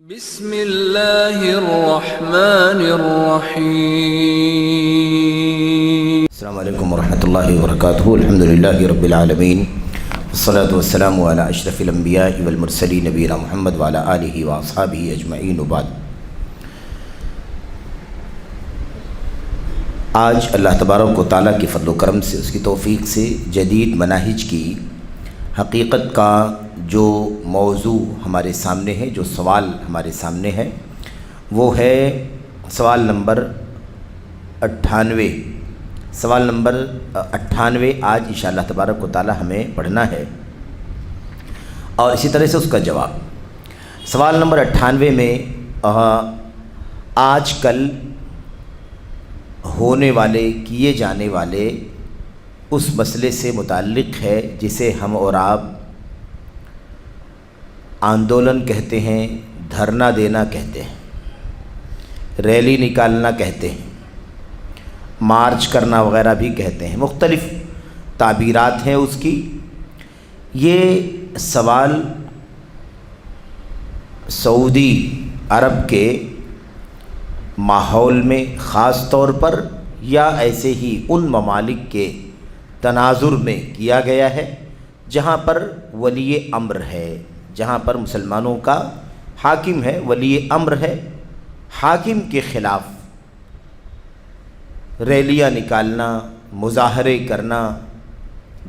بسم اللہ الرحمن الرحیم۔ السلام علیکم ورحمۃ اللہ وبرکاتہ۔ الحمدللہ رب العالمین، والصلاة والسلام علی اشرف الانبیاء والمرسلین نبینا محمد وعلی آلہ واصحابہ اجمعین، وبعد۔ آج اللہ تبارک و تعالیٰ کی فضل و کرم سے، اس کی توفیق سے جدید مناہج کی حقیقت کا جو موضوع ہمارے سامنے ہے، جو سوال ہمارے سامنے ہے، وہ ہے سوال نمبر 98۔ سوال نمبر 98 آج انشاءاللہ تبارک و تعالیٰ ہمیں پڑھنا ہے، اور اسی طرح سے اس کا جواب۔ سوال نمبر 98 میں آج کل ہونے والے، کیے جانے والے اس مسئلے سے متعلق ہے جسے ہم اور آپ آندولن کہتے ہیں، دھرنا دینا کہتے ہیں، ریلی نکالنا کہتے ہیں، مارچ کرنا وغیرہ بھی کہتے ہیں، مختلف تعبیرات ہیں اس کی۔ یہ سوال سعودی عرب کے ماحول میں خاص طور پر یا ایسے ہی ان ممالک کے تناظر میں کیا گیا ہے جہاں پر ولی امر ہے، جہاں پر مسلمانوں کا حاکم ہے، ولی امر ہے۔ حاکم کے خلاف ریلیاں نکالنا، مظاہرے کرنا،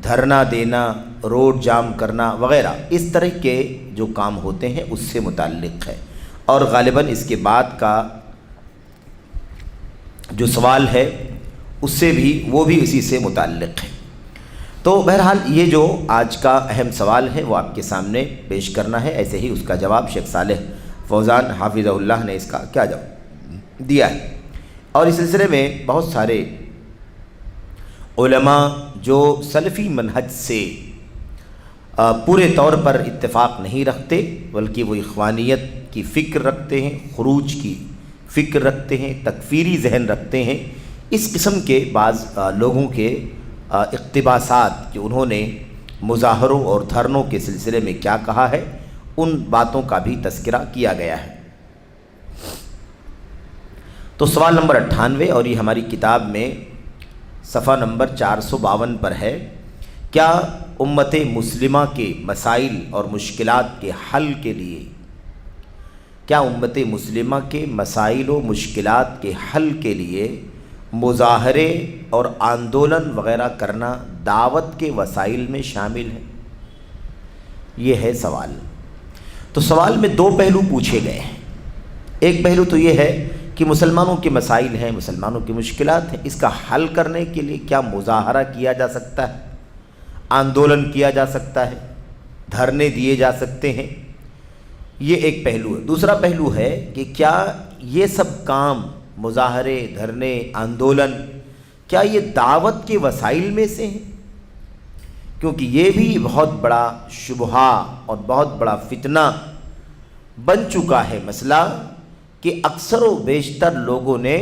دھرنا دینا، روڈ جام کرنا وغیرہ، اس طرح کے جو کام ہوتے ہیں اس سے متعلق ہے، اور غالباً اس کے بعد کا جو سوال ہے اس سے بھی، وہ بھی اسی سے متعلق ہے۔ تو بہرحال یہ جو آج کا اہم سوال ہے وہ آپ کے سامنے پیش کرنا ہے۔ ایسے ہی اس کا جواب شیخ صالح فوزان حافظہ اللہ نے اس کا کیا جواب دیا ہے، اور اس سلسلے میں بہت سارے علماء جو سلفی منہج سے پورے طور پر اتفاق نہیں رکھتے، بلکہ وہ اخوانیت کی فکر رکھتے ہیں، خروج کی فکر رکھتے ہیں، تکفیری ذہن رکھتے ہیں، اس قسم کے بعض لوگوں کے اقتباسات کہ انہوں نے مظاہروں اور دھرنوں کے سلسلے میں کیا کہا ہے، ان باتوں کا بھی تذکرہ کیا گیا ہے۔ تو سوال نمبر 98، اور یہ ہماری کتاب میں صفحہ نمبر 452 پر ہے۔ کیا امت مسلمہ کے مسائل اور مشکلات کے حل کے لیے، کیا امت مسلمہ کے مسائل و مشکلات کے حل کے لیے مظاہرے اور آندولن وغیرہ کرنا دعوت کے وسائل میں شامل ہے؟ یہ ہے سوال۔ تو سوال میں دو پہلو پوچھے گئے ہیں۔ ایک پہلو تو یہ ہے کہ مسلمانوں کے مسائل ہیں، مسلمانوں کی مشکلات ہیں، اس کا حل کرنے کے لیے کیا مظاہرہ کیا جا سکتا ہے، آندولن کیا جا سکتا ہے، دھرنے دیے جا سکتے ہیں، یہ ایک پہلو ہے۔ دوسرا پہلو ہے کہ کیا یہ سب کام، مظاہرے، دھرنے، آندولن، کیا یہ دعوت کے وسائل میں سے ہیں؟ کیونکہ یہ بھی بہت بڑا شبہہ اور بہت بڑا فتنہ بن چکا ہے مسئلہ کہ اکثر و بیشتر لوگوں نے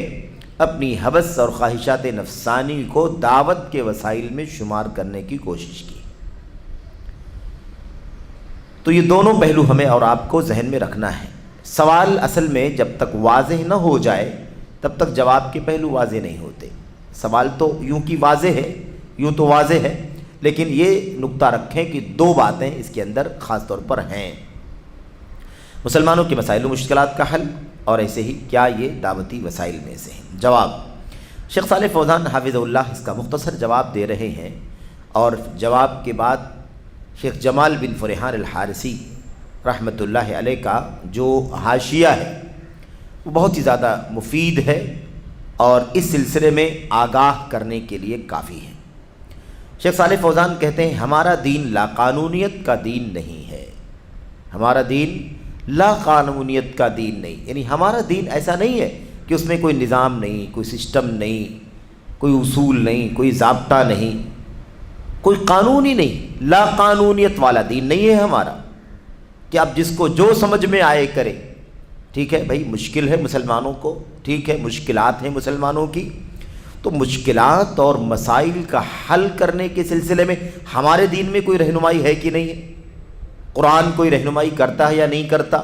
اپنی ہوس اور خواہشات نفسانی کو دعوت کے وسائل میں شمار کرنے کی کوشش کی۔ تو یہ دونوں پہلو ہمیں اور آپ کو ذہن میں رکھنا ہے۔ سوال اصل میں جب تک واضح نہ ہو جائے تب تک جواب کے پہلو واضح نہیں ہوتے۔ سوال تو یوں کی واضح ہے، یوں تو واضح ہے، لیکن یہ نقطہ رکھیں کہ دو باتیں اس کے اندر خاص طور پر ہیں: مسلمانوں کے مسائل و مشکلات کا حل، اور ایسے ہی کیا یہ دعوتی وسائل میں سے ہیں۔ جواب: شیخ صالح فوزان حافظہ اللہ اس کا مختصر جواب دے رہے ہیں، اور جواب کے بعد شیخ جمال بن فرحان الحارثی رحمۃ اللہ علیہ کا جو حاشیہ ہے وہ بہت ہی زیادہ مفید ہے، اور اس سلسلے میں آگاہ کرنے کے لیے کافی ہے۔ شیخ صالح فوزان کہتے ہیں، ہمارا دین لا قانونیت کا دین نہیں ہے، ہمارا دین لا قانونیت کا دین نہیں، یعنی ہمارا دین ایسا نہیں ہے کہ اس میں کوئی نظام نہیں، کوئی سسٹم نہیں، کوئی اصول نہیں، کوئی ضابطہ نہیں، کوئی قانون ہی نہیں، لا قانونیت والا دین نہیں ہے ہمارا کہ اب جس کو جو سمجھ میں آئے کرے۔ ٹھیک ہے بھائی، مشکل ہے مسلمانوں کو، ٹھیک ہے مشکلات ہیں مسلمانوں کی، تو مشکلات اور مسائل کا حل کرنے کے سلسلے میں ہمارے دین میں کوئی رہنمائی ہے کہ نہیں ہے؟ قرآن کوئی رہنمائی کرتا ہے یا نہیں کرتا؟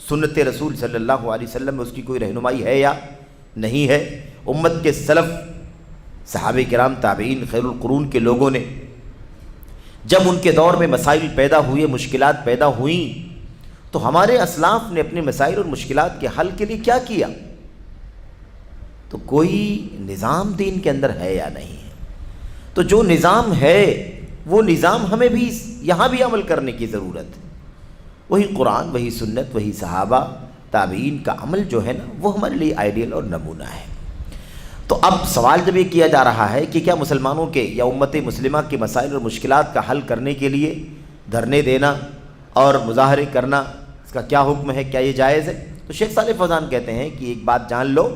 سنت رسول صلی اللہ علیہ وسلم میں اس کی کوئی رہنمائی ہے یا نہیں ہے؟ امت کے سلف صحابہ کرام تابعین خیر القرون کے لوگوں نے جب ان کے دور میں مسائل پیدا ہوئے، مشکلات پیدا ہوئیں، تو ہمارے اسلاف نے اپنے مسائل اور مشکلات کے حل کے لیے کیا کیا؟ تو کوئی نظام دین کے اندر ہے یا نہیں ہے؟ تو جو نظام ہے وہ نظام ہمیں بھی یہاں بھی عمل کرنے کی ضرورت ہے۔ وہی قرآن، وہی سنت، وہی صحابہ تابعین کا عمل جو ہے نا، وہ ہمارے لیے آئیڈیل اور نمونہ ہے۔ تو اب سوال جب یہ کیا جا رہا ہے کہ کیا مسلمانوں کے یا امت مسلمہ کے مسائل اور مشکلات کا حل کرنے کے لیے دھرنے دینا اور مظاہرے کرنا، اس کا کیا حکم ہے، کیا یہ جائز ہے؟ تو شیخ صالح فوزان کہتے ہیں کہ ایک بات جان لو،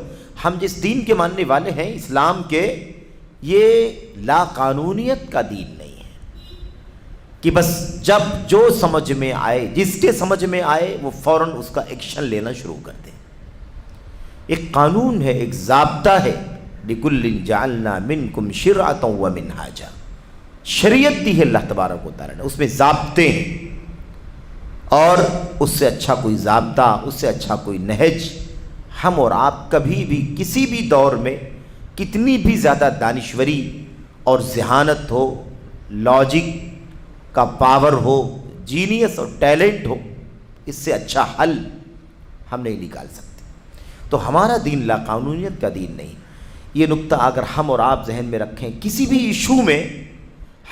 ہم جس دین کے ماننے والے ہیں اسلام کے، یہ لا قانونیت کا دین نہیں ہے کہ بس جب جو سمجھ میں آئے، جس کے سمجھ میں آئے وہ فوراً اس کا ایکشن لینا شروع کر دیں۔ ایک قانون ہے، ایک ضابطہ ہے، لِكُلٍّ جَعَلْنَا مِنْكُمْ شِرْعَةً وَمِنْهَاجًا، شریعت دی ہے اللہ تبارک و تعالیٰ نے، اس میں ضابطے ہیں، اور اس سے اچھا کوئی ضابطہ، اس سے اچھا کوئی نہج ہم اور آپ کبھی بھی کسی بھی دور میں کتنی بھی زیادہ دانشوری اور ذہانت ہو، لاجک کا پاور ہو، جینیس اور ٹیلنٹ ہو، اس سے اچھا حل ہم نہیں نکال سکتے۔ تو ہمارا دین لا قانونیت کا دین نہیں۔ یہ نقطہ اگر ہم اور آپ ذہن میں رکھیں، کسی بھی ایشو میں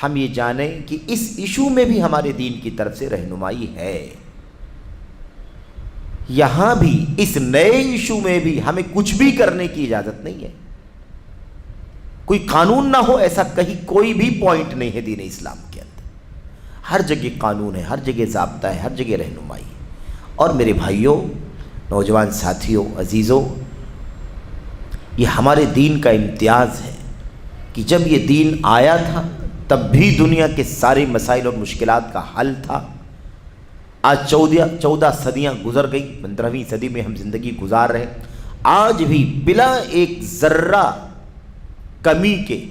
ہم یہ جانیں کہ اس ایشو میں بھی ہمارے دین کی طرف سے رہنمائی ہے، یہاں بھی اس نئے ایشو میں بھی ہمیں کچھ بھی کرنے کی اجازت نہیں ہے۔ کوئی قانون نہ ہو ایسا کہیں کوئی بھی پوائنٹ نہیں ہے دین اسلام کے اندر، ہر جگہ قانون ہے، ہر جگہ ضابطہ ہے، ہر جگہ رہنمائی ہے۔ اور میرے بھائیوں، نوجوان ساتھیوں، عزیزوں، یہ ہمارے دین کا امتیاز ہے کہ جب یہ دین آیا تھا تب بھی دنیا کے سارے مسائل اور مشکلات کا حل تھا۔ آج 14 صدیاں گزر گئی، 15ویں صدی میں ہم زندگی گزار رہے، آج بھی بلا ایک ذرہ کمی کے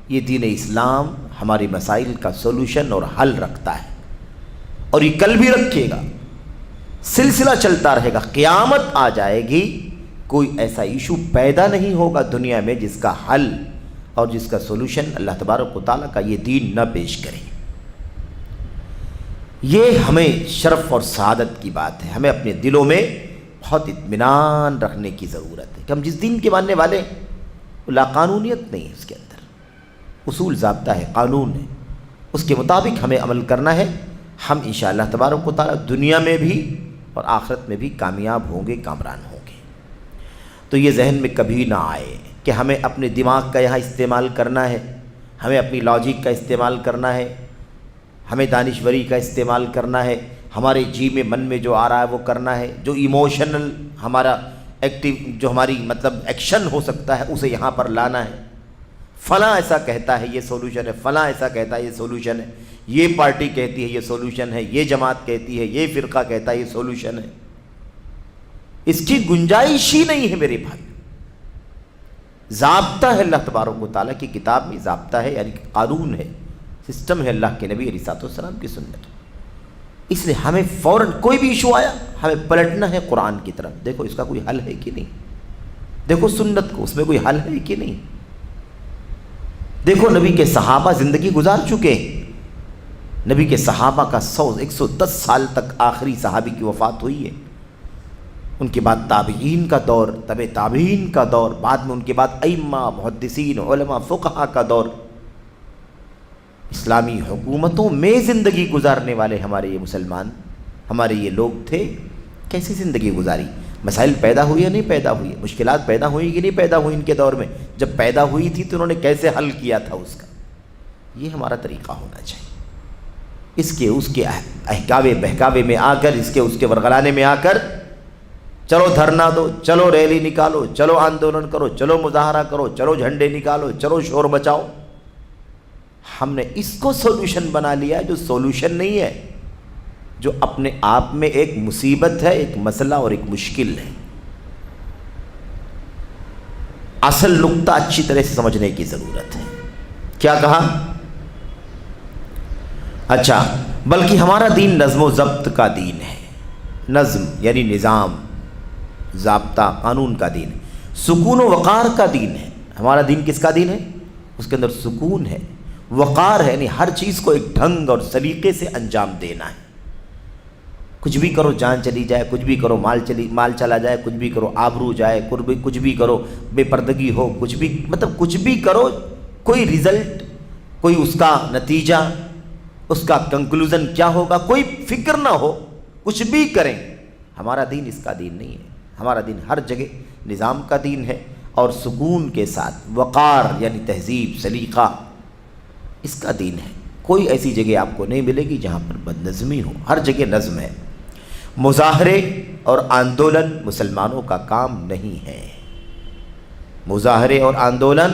یہ دین اسلام ہمارے مسائل کا سولوشن اور حل رکھتا ہے، اور یہ کل بھی رکھے گا، سلسلہ چلتا رہے گا، قیامت آ جائے گی، کوئی ایسا ایشو پیدا نہیں ہوگا دنیا میں جس کا حل اور جس کا سولوشن اللہ تبارک و تعالیٰ کا یہ دین نہ پیش کرے۔ یہ ہمیں شرف اور سعادت کی بات ہے، ہمیں اپنے دلوں میں بہت اطمینان رکھنے کی ضرورت ہے کہ ہم جس دین کے ماننے والے، لا قانونیت نہیں ہے، اس کے اندر اصول ضابطہ ہے، قانون ہے، اس کے مطابق ہمیں عمل کرنا ہے۔ ہم انشاءاللہ تبارک و تعالیٰ دنیا میں بھی اور آخرت میں بھی کامیاب ہوں گے، کامران ہوں گے۔ تو یہ ذہن میں کبھی نہ آئے کہ ہمیں اپنے دماغ کا یہاں استعمال کرنا ہے، ہمیں اپنی لاجک کا استعمال کرنا ہے، ہمیں دانشوری کا استعمال کرنا ہے، ہمارے جی میں من میں جو آ رہا ہے وہ کرنا ہے، جو ایموشنل ہمارا ایکٹیو، جو ہماری مطلب ایکشن ہو سکتا ہے اسے یہاں پر لانا ہے۔ فلاں ایسا کہتا ہے یہ سولوشن ہے، فلاں ایسا کہتا ہے یہ سولوشن ہے، یہ پارٹی کہتی ہے یہ سولوشن ہے، یہ جماعت کہتی ہے، یہ فرقہ کہتا ہے یہ سولوشن ہے، اس کی گنجائش ہی نہیں ہے میرے بھائی۔ ضابطہ ہے اللہ تبارک و تعالیٰ کی کتاب میں، ضابطہ ہے یعنی قانون ہے، سسٹم ہے اللہ کے نبی علیہ السلام کی سنت۔ اس لیے ہمیں فوراً کوئی بھی ایشو آیا ہمیں پلٹنا ہے قرآن کی طرف، دیکھو اس کا کوئی حل ہے کہ نہیں، دیکھو سنت کو، اس میں کوئی حل ہے کہ نہیں، دیکھو نبی کے صحابہ زندگی گزار چکے ہیں، نبی کے صحابہ کا 110 سال تک آخری صحابی کی وفات ہوئی ہے، ان کے بعد تابعین کا دور، تبع تابعین کا دور، بعد میں ان کے بعد ائمہ، محدثین، علماء، فقہاء کا دور، اسلامی حکومتوں میں زندگی گزارنے والے ہمارے یہ مسلمان، ہمارے یہ لوگ تھے، کیسی زندگی گزاری؟ مسائل پیدا ہوئی یا نہیں پیدا ہوئی؟ مشکلات پیدا ہوئی کہ نہیں پیدا ہوئی ان کے دور میں؟ جب پیدا ہوئی تھی تو انہوں نے کیسے حل کیا تھا اس کا؟ یہ ہمارا طریقہ ہونا چاہیے۔ اس کے اہکاوے بہکاوے میں آ کر، اس کے ورغلانے میں آ کر، چلو دھرنا دو، چلو ریلی نکالو، چلو آندولن کرو، چلو مظاہرہ کرو، چلو جھنڈے نکالو، چلو شور مچاؤ، ہم نے اس کو سولوشن بنا لیا جو سولوشن نہیں ہے، جو اپنے آپ میں ایک مصیبت ہے، ایک مسئلہ اور ایک مشکل ہے۔ اصل نقطہ اچھی طرح سے سمجھنے کی ضرورت ہے۔ کیا کہا؟ اچھا، بلکہ ہمارا دین نظم و ضبط کا دین ہے، نظم یعنی نظام، ضابطہ، قانون کا دین ہے۔ سکون و وقار کا دین ہے۔ ہمارا دین کس کا دین ہے؟ اس کے اندر سکون ہے، وقار ہے، یعنی ہر چیز کو ایک ڈھنگ اور سلیقے سے انجام دینا ہے۔ کچھ بھی کرو جان چلی جائے، کچھ بھی کرو مال چلا جائے، کچھ بھی کرو آبرو جائے، کچھ بھی کرو بے پردگی ہو، کچھ بھی کرو، کوئی رزلٹ، کوئی اس کا نتیجہ، اس کا کنکلوژن کیا ہوگا، کوئی فکر نہ ہو، کچھ بھی کریں۔ ہمارا دین اس کا دین نہیں ہے۔ ہمارا دین ہر جگہ نظام کا دین ہے، اور سکون کے ساتھ وقار یعنی تہذیب، سلیقہ، اس کا دین ہے۔ کوئی ایسی جگہ آپ کو نہیں ملے گی جہاں پر بد نظمی ہو، ہر جگہ نظم ہے۔ مظاہرے اور آندولن مسلمانوں کا کام نہیں ہے۔ مظاہرے اور آندولن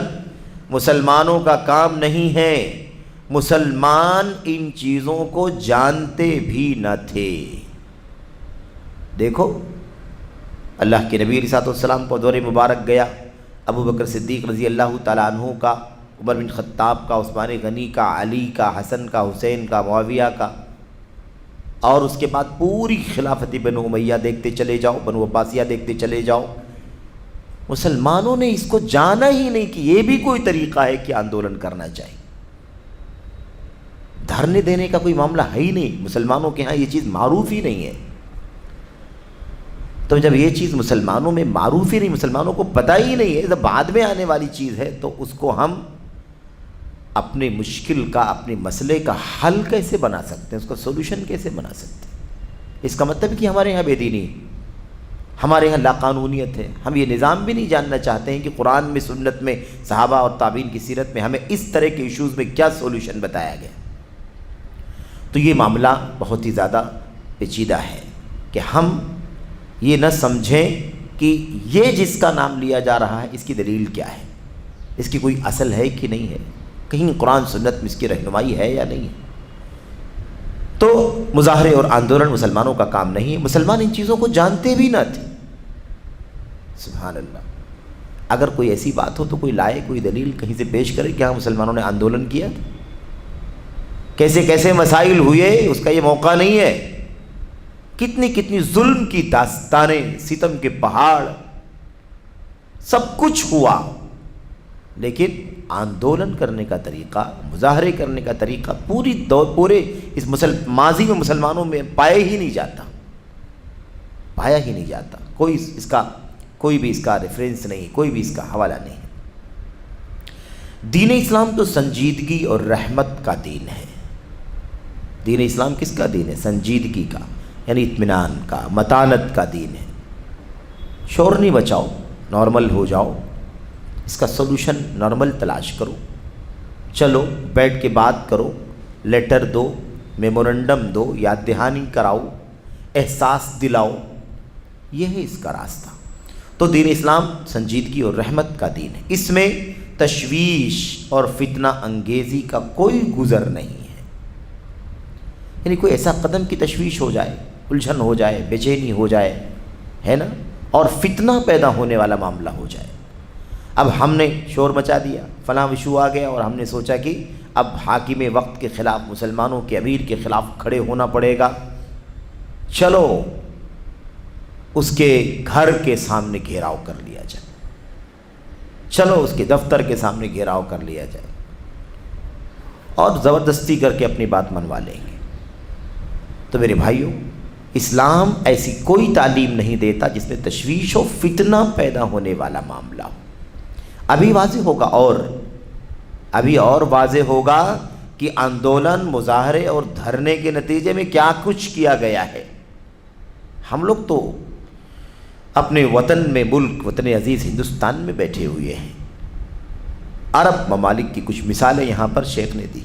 مسلمانوں کا کام نہیں ہے۔ مسلمان ان چیزوں کو جانتے بھی نہ تھے۔ دیکھو، اللہ کے نبی علیہ السلام کو دور مبارک گیا، ابو بکر صدیق رضی اللہ تعالیٰ عنہ کا، عمر بن خطاب کا، عثمان غنی کا، علی کا، حسن کا، حسین کا، معاویہ کا، اور اس کے بعد پوری خلافت بنو امیہ دیکھتے چلے جاؤ، بنو عباسیہ دیکھتے چلے جاؤ۔ مسلمانوں نے اس کو جانا ہی نہیں کہ یہ بھی کوئی طریقہ ہے کہ آندولن کرنا چاہیے۔ دھرنے دینے کا کوئی معاملہ ہے ہی نہیں، مسلمانوں کے ہاں یہ چیز معروف ہی نہیں ہے۔ تو جب یہ چیز مسلمانوں میں معروف ہی نہیں، مسلمانوں کو پتہ ہی نہیں ہے، جب بعد میں آنے والی چیز ہے، تو اس کو ہم اپنے مشکل کا، اپنے مسئلے کا حل کیسے بنا سکتے ہیں، اس کا سولوشن کیسے بنا سکتے ہیں؟ اس کا مطلب کہ ہمارے یہاں بے دینی ہے، ہمارے یہاں لا قانونیت ہے، ہم یہ نظام بھی نہیں جاننا چاہتے ہیں کہ قرآن میں، سنت میں، صحابہ اور تابعین کی سیرت میں ہمیں اس طرح کے ایشوز میں کیا سولوشن بتایا گیا۔ تو یہ معاملہ بہت ہی زیادہ پیچیدہ ہے کہ ہم یہ نہ سمجھیں کہ یہ جس کا نام لیا جا رہا ہے اس کی دلیل کیا ہے، اس کی کوئی اصل ہے کہ نہیں ہے، کہیں قرآن سنت میں اس کی رہنمائی ہے یا نہیں ہے۔ تو مظاہرے اور آندولن مسلمانوں کا کام نہیں ہے۔ مسلمان ان چیزوں کو جانتے بھی نہ تھے۔ سبحان اللہ۔ اگر کوئی ایسی بات ہو تو کوئی لائے، کوئی دلیل کہیں سے پیش کرے کہ ہاں مسلمانوں نے آندولن کیا تھا، کیسے کیسے مسائل ہوئے، اس کا یہ موقع نہیں ہے۔ کتنی کتنی ظلم کی داستانیں، ستم کے پہاڑ، سب کچھ ہوا، لیکن آندولن کرنے کا طریقہ، مظاہرے کرنے کا طریقہ پورے اس ماضی میں مسلمانوں میں پایا ہی نہیں جاتا۔ کوئی بھی اس کا ریفرنس نہیں، کوئی بھی اس کا حوالہ نہیں۔ دین اسلام تو سنجیدگی اور رحمت کا دین ہے۔ دین اسلام کس کا دین ہے؟ سنجیدگی کا، یعنی اطمینان کا، متانت کا دین ہے۔ شور نہیں بچاؤ، نارمل ہو جاؤ، اس کا سولوشن نارمل تلاش کرو، چلو بیٹھ کے بات کرو، لیٹر دو، میمورنڈم دو، یاد دہانی کراؤ، احساس دلاؤ، یہ ہے اس کا راستہ۔ تو دین اسلام سنجیدگی اور رحمت کا دین ہے۔ اس میں تشویش اور فتنہ انگیزی کا کوئی گزر نہیں ہے، یعنی کوئی ایسا قدم کی تشویش ہو جائے، الجھن ہو جائے، بے چینی ہو جائے، ہے نا، اور فتنہ پیدا ہونے والا معاملہ ہو جائے۔ اب ہم نے شور مچا دیا، فلاں ایشو آ گیا، اور ہم نے سوچا کہ اب حاکم وقت کے خلاف، مسلمانوں کے امیر کے خلاف کھڑے ہونا پڑے گا، چلو اس کے گھر کے سامنے گھیراؤ کر لیا جائے، چلو اس کے دفتر کے سامنے گھیراؤ کر لیا جائے، اور زبردستی کر کے اپنی بات منوا لیں گے۔ تو میرے بھائیوں، اسلام ایسی کوئی تعلیم نہیں دیتا جس میں تشویش و فتنہ پیدا ہونے والا معاملہ ہو۔ ابھی اور واضح ہوگا کہ آندولن، مظاہرے اور دھرنے کے نتیجے میں کیا کچھ کیا گیا ہے۔ ہم لوگ تو اپنے وطن میں، وطن عزیز ہندوستان میں بیٹھے ہوئے ہیں۔ عرب ممالک کی کچھ مثالیں یہاں پر شیخ نے دی،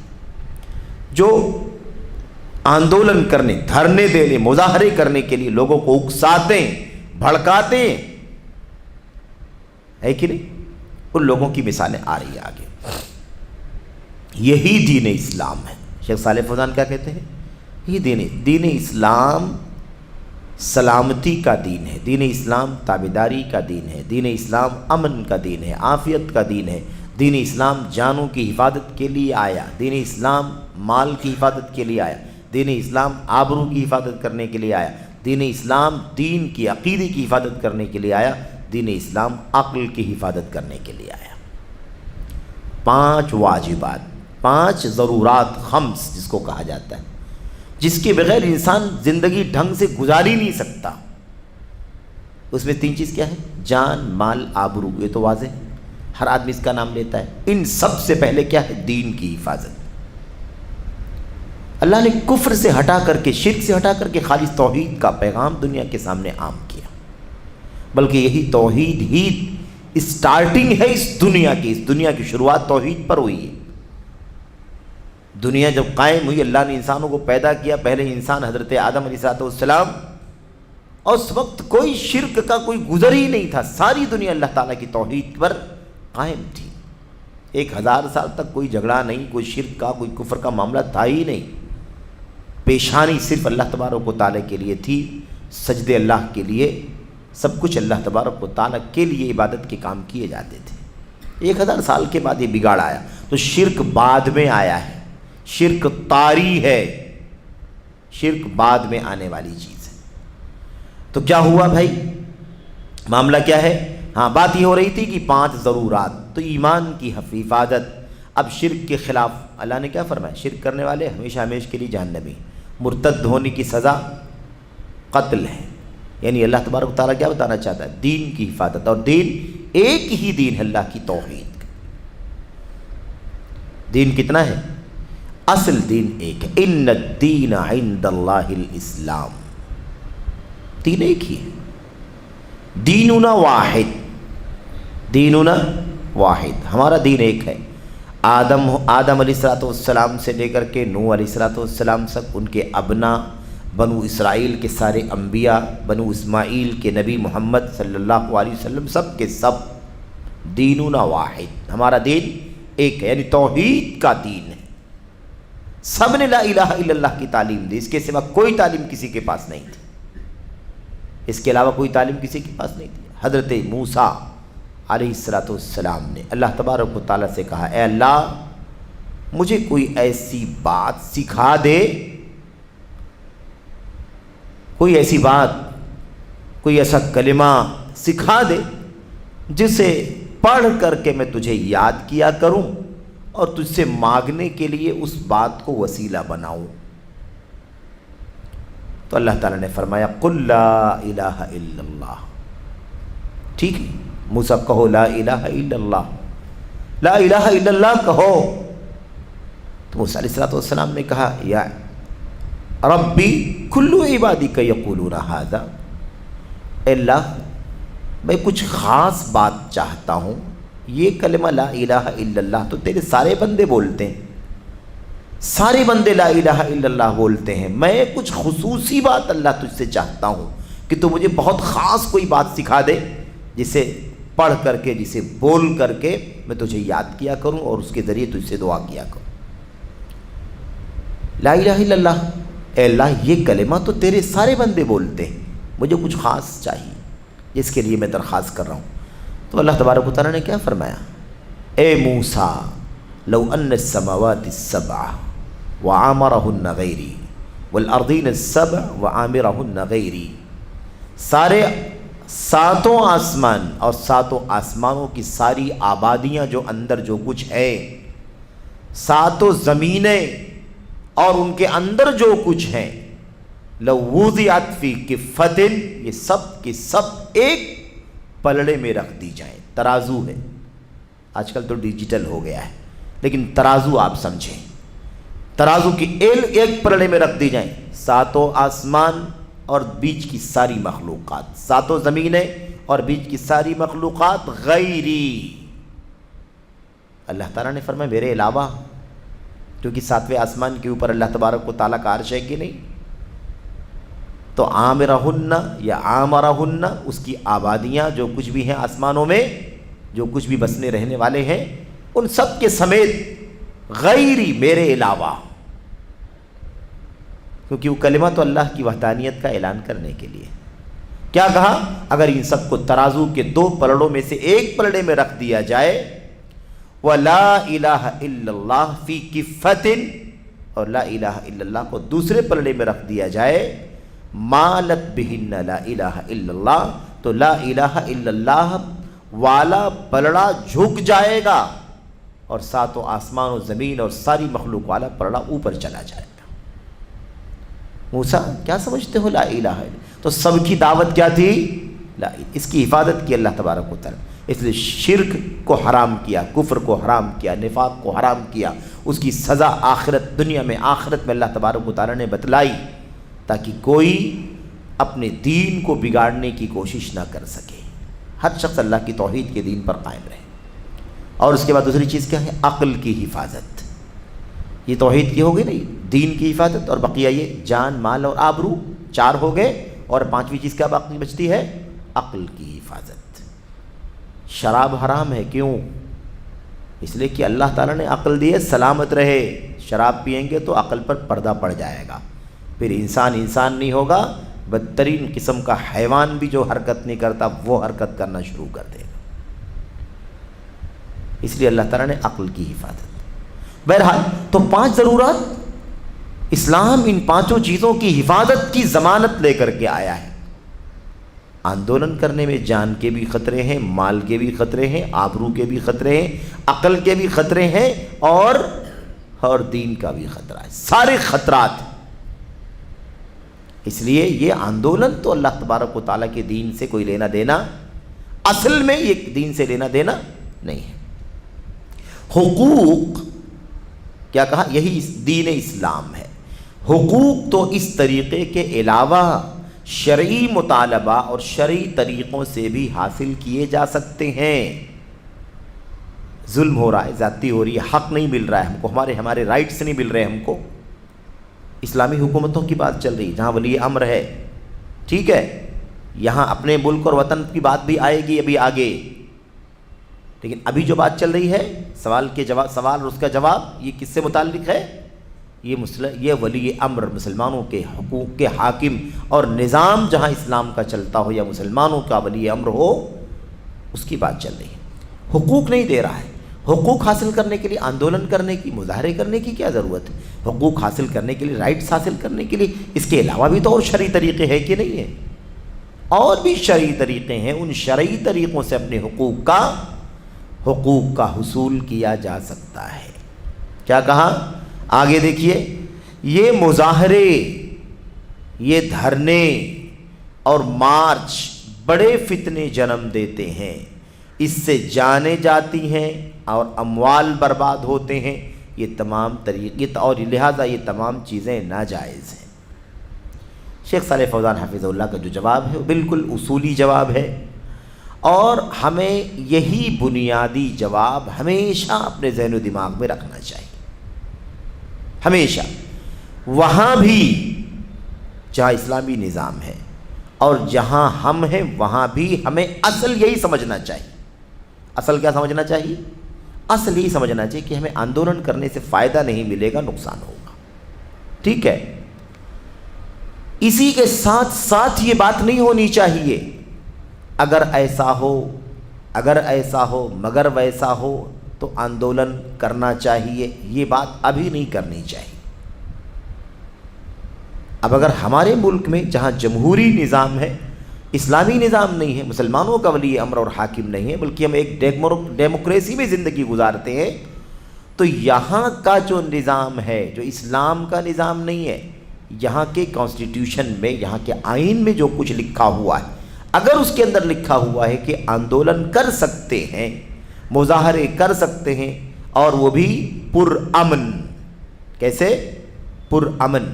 جو آندولن کرنے، دھرنے دینے، مظاہرے کرنے کے لیے لوگوں کو اکساتے، بھڑکاتے ہے کہ نہیں، ان لوگوں کی مثالیں آ رہی ہیں آگے۔ یہی دین اسلام ہے۔ شیخ صالح فوزان کیا کہتے ہیں؟ یہ دین اسلام سلامتی کا دین ہے، دین اسلام تابعداری کا دین ہے، دین اسلام امن کا دین ہے، عافیت کا دین ہے، دین اسلام جانوں کی حفاظت کے لیے آیا، دین اسلام مال کی حفاظت کے لیے آیا، دین اسلام آبرو کی حفاظت کرنے کے لیے آیا، دین اسلام دین کی عقیدے کی حفاظت کرنے کے لیے آیا، دین اسلام عقل کی حفاظت کرنے کے لیے آیا۔ 5 واجبات، 5 ضرورات خمس جس کو کہا جاتا ہے، جس کے بغیر انسان زندگی ڈھنگ سے گزار ہی نہیں سکتا۔ اس میں 3 چیز کیا ہے؟ جان، مال، آبرو، یہ تو واضح ہے، ہر آدمی اس کا نام لیتا ہے۔ ان سب سے پہلے کیا ہے؟ دین کی حفاظت۔ اللہ نے کفر سے ہٹا کر کے، شرک سے ہٹا کر کے خالص توحید کا پیغام دنیا کے سامنے عام کیا، بلکہ یہی توحید ہی اسٹارٹنگ ہے اس دنیا کی شروعات توحید پر ہوئی ہے۔ دنیا جب قائم ہوئی، اللہ نے انسانوں کو پیدا کیا، پہلے انسان حضرت آدم علیہ السلام، اور اس وقت کوئی شرک کا کوئی گزر ہی نہیں تھا، ساری دنیا اللہ تعالیٰ کی توحید پر قائم تھی۔ 1000 سال تک کوئی جھگڑا نہیں، کوئی شرک کا، کوئی کفر کا معاملہ تھا ہی نہیں۔ پیشانی صرف اللہ تبارک و تعالیٰ کے لیے تھی، سجدے اللہ کے لیے، سب کچھ اللہ تبارک و تعالیٰ کے لیے عبادت کے کام کیے جاتے تھے۔ 1000 سال کے بعد یہ بگاڑ آیا، تو شرک بعد میں آیا ہے، شرک طاری ہے، شرک بعد میں آنے والی چیز ہے۔ تو کیا ہوا بھائی؟ معاملہ کیا ہے؟ ہاں، بات یہ ہو رہی تھی کہ 5 ضرورات، تو ایمان کی حفاظت۔ اب شرک کے خلاف اللہ نے کیا فرمایا؟ شرک کرنے والے ہمیشہ کے لیے جہنمی، مرتد ہونے کی سزا قتل ہے۔ یعنی اللہ تبارک و تعالیٰ کیا بتانا چاہتا ہے؟ دین کی حفاظت، اور دین ایک ہی دین ہے، اللہ کی توحید۔ دین کتنا ہے؟ اصل دین ایک ہے، ان الدین عند اللہ الاسلام، دین ایک ہی ہے۔ دیننا واحد، دیننا واحد، ہمارا دین ایک ہے۔ آدم علیہ السلام سے لے کر کے نوح علیہ السلام تک، ان کے ابنا، بنو اسرائیل کے سارے انبیاء، بنو اسماعیل کے نبی محمد صلی اللہ علیہ وسلم، سب کے سب دیننا واحد، ہمارا دین ایک ہے، یعنی توحید کا دین ہے۔ سب نے لا الہ الا اللہ کی تعلیم دی، اس کے سوا کوئی تعلیم کسی کے پاس نہیں تھی، اس کے علاوہ کوئی تعلیم کسی کے پاس نہیں تھی۔ حضرت موسیٰ علیہ السلام نے اللہ تبارک و تعالیٰ سے کہا، اے اللہ مجھے کوئی ایسی بات سکھا دے، کوئی ایسی بات، کوئی ایسا کلمہ سکھا دے جسے پڑھ کر کے میں تجھے یاد کیا کروں اور تجھ سے مانگنے کے لیے اس بات کو وسیلہ بناؤں۔ تو اللہ تعالیٰ نے فرمایا، قل لا الہ الا اللہ۔ ٹھیک ہے موسیٰ، کہو لا الہ الا اللہ، لا الہ الا اللہ کہو۔ تو موسیٰ علیہ السلام نے کہا، یا ربی کل عبادک یقولون ھذا، اے اللہ میں کچھ خاص بات چاہتا ہوں، یہ کلمہ لا الہ الا اللہ تو تیرے سارے بندے بولتے ہیں، سارے بندے لا الہ الا اللہ بولتے ہیں، میں کچھ خصوصی بات اللہ تجھ سے چاہتا ہوں کہ تو مجھے بہت خاص کوئی بات سکھا دے، جسے پڑھ کر کے، جسے بول کر کے میں تجھے یاد کیا کروں اور اس کے ذریعے تجھ سے دعا کیا کروں۔ لا الہ الا اللہ، اے اللہ یہ کلمہ تو تیرے سارے بندے بولتے ہیں، مجھے کچھ خاص چاہیے جس کے لیے میں درخواست کر رہا ہوں۔ تو اللہ تبارک و تعالیٰ نے کیا فرمایا، اے موسیٰ لو ان السماوات السبع وعامرہن غیری والارضین السبع وعامرہن غیری، سارے 7 آسمان اور 7 آسمانوں کی ساری آبادیاں جو اندر جو کچھ ہے، 7 زمینیں اور ان کے اندر جو کچھ ہیں، لو وضعت فی کفۃ، یہ سب کے سب ایک پلڑے میں رکھ دی جائیں۔ ترازو ہے، آج کل تو ڈیجیٹل ہو گیا ہے، لیکن ترازو آپ سمجھیں، ترازو کی ایک پلڑے میں رکھ دی جائیں، 7 آسمان اور بیچ کی ساری مخلوقات، 7 زمینیں اور بیچ کی ساری مخلوقات، غیری، اللہ تعالیٰ نے فرمایا میرے علاوہ، کیونکہ 7ویں آسمان کے اوپر اللہ تبارک و تعالیٰ کا عرش ہے کہ نہیں، تو عامرہن یا عامرہن، اس کی آبادیاں جو کچھ بھی ہیں آسمانوں میں، جو کچھ بھی بسنے رہنے والے ہیں، ان سب کے سمیت غیری، میرے علاوہ، کیونکہ وہ کلمہ تو اللہ کی وحدانیت کا اعلان کرنے کے لیے۔ کیا کہا، اگر ان سب کو ترازو کے 2 پلڑوں میں سے ایک پلڑے میں رکھ دیا جائے، وَلَا إِلَهَ إِلَّا اللَّهُ فِي كِفَّةٍ، اور لا الہ الا اللہ کو دوسرے پلڑے میں رکھ دیا جائے، مالت بہن لا الہ الا اللہ، تو لا الہ الا اللہ والا پلڑا جھک جائے گا اور ساتوں آسمان و زمین اور ساری مخلوق والا پلڑا اوپر چلا جائے گا۔ موسیٰ کیا سمجھتے ہو لا الہ الا؟ تو سب کی دعوت کیا تھی؟ لا الہ۔ اس کی حفاظت کی اللہ تبارک و تعالی، اس لیے شرک کو حرام کیا، کفر کو حرام کیا، نفاق کو حرام کیا، اس کی سزا آخرت، دنیا میں آخرت میں اللہ تبارک و تعالی نے بتلائی تاکہ کوئی اپنے دین کو بگاڑنے کی کوشش نہ کر سکے، ہر شخص اللہ کی توحید کے دین پر قائم رہے۔ اور اس کے بعد دوسری چیز کیا ہے؟ عقل کی حفاظت۔ یہ توحید کی ہو گئی نہیں، دین کی حفاظت، اور بقیہ یہ جان، مال اور آبرو، 4 ہو گئے، اور 5ویں چیز کیا باقی بچتی ہے؟ عقل کی حفاظت۔ شراب حرام ہے، کیوں؟ اس لیے کہ اللہ تعالیٰ نے عقل دی ہے سلامت رہے، شراب پئیں گے تو عقل پر پردہ پڑ جائے گا، پھر انسان نہیں ہوگا، بدترین قسم کا حیوان بھی جو حرکت نہیں کرتا وہ حرکت کرنا شروع کر دے گا۔ اس لیے اللہ تعالیٰ نے عقل کی حفاظت۔ بہرحال تو 5 ضرورات، اسلام ان 5 چیزوں کی حفاظت کی ضمانت لے کر کے آیا ہے۔ آندولن کرنے میں جان کے بھی خطرے ہیں، مال کے بھی خطرے ہیں، آبرو کے بھی خطرے ہیں، عقل کے بھی خطرے ہیں، اور دین کا بھی خطرہ ہے، سارے خطرات۔ اس لیے یہ آندولن تو اللہ تبارک و تعالیٰ کے دین سے کوئی لینا دینا، اصل میں یہ دین سے لینا دینا نہیں ہے۔ حقوق کیا کہا؟ یہی دین اسلام ہے۔ حقوق تو اس طریقے کے علاوہ شرعی مطالبہ اور شرعی طریقوں سے بھی حاصل کیے جا سکتے ہیں۔ ظلم ہو رہا ہے، زیادتی ہو رہی ہے، حق نہیں مل رہا ہے ہم کو، ہمارے رائٹس نہیں مل رہے ہم کو، اسلامی حکومتوں کی بات چل رہی، جہاں ولی امر ہے، ٹھیک ہے، یہاں اپنے ملک اور وطن کی بات بھی آئے گی ابھی آگے، لیکن ابھی جو بات چل رہی ہے، سوال اور اس کا جواب، یہ کس سے متعلق ہے؟ یہ ولی امر، مسلمانوں کے حقوق کے حاکم، اور نظام جہاں اسلام کا چلتا ہو یا مسلمانوں کا ولی امر ہو، اس کی بات چل رہی ہے۔ حقوق نہیں دے رہا ہے۔ حقوق حاصل کرنے کے لیے آندولن کرنے کی، مظاہرے کرنے کی کیا ضرورت ہے؟ حقوق حاصل کرنے کے لیے، رائٹس حاصل کرنے کے لیے اس کے علاوہ بھی تو اور شرعی طریقے ہیں کہ نہیں ہیں؟ اور بھی شرعی طریقے ہیں، ان شرعی طریقوں سے اپنے حقوق کا حصول کیا جا سکتا ہے۔ کیا کہا؟ آگے دیکھیے، یہ مظاہرے، یہ دھرنے اور مارچ بڑے فتنے جنم دیتے ہیں، اس سے جانیں جاتی ہیں اور اموال برباد ہوتے ہیں، یہ تمام طریقے، اور لہٰذا یہ تمام چیزیں ناجائز ہیں۔ شیخ صالح فوزان حفظہ اللہ کا جو جواب ہے وہ بالکل اصولی جواب ہے، اور ہمیں یہی بنیادی جواب ہمیشہ اپنے ذہن و دماغ میں رکھنا چاہیے، ہمیشہ۔ وہاں بھی جہاں اسلامی نظام ہے اور جہاں ہم ہیں وہاں بھی ہمیں اصل یہی سمجھنا چاہیے۔ اصل کیا سمجھنا چاہیے؟ اصل یہی سمجھنا چاہیے کہ ہمیں آندولن کرنے سے فائدہ نہیں ملے گا، نقصان ہوگا، ٹھیک ہے۔ اسی کے ساتھ ساتھ یہ بات نہیں ہونی چاہیے اگر ایسا ہو مگر ویسا ہو تو آندولن کرنا چاہیے، یہ بات ابھی نہیں کرنی چاہیے۔ اب اگر ہمارے ملک میں جہاں جمہوری نظام ہے، اسلامی نظام نہیں ہے، مسلمانوں کا ولی امر اور حاکم نہیں ہے، بلکہ ہم ایک ڈیموکریسی میں زندگی گزارتے ہیں، تو یہاں کا جو نظام ہے، جو اسلام کا نظام نہیں ہے، یہاں کے کانسٹیٹیوشن میں، یہاں کے آئین میں جو کچھ لکھا ہوا ہے، اگر اس کے اندر لکھا ہوا ہے کہ آندولن کر سکتے ہیں، مظاہرے کر سکتے ہیں، اور وہ بھی پرامن، کیسے؟ پرامن،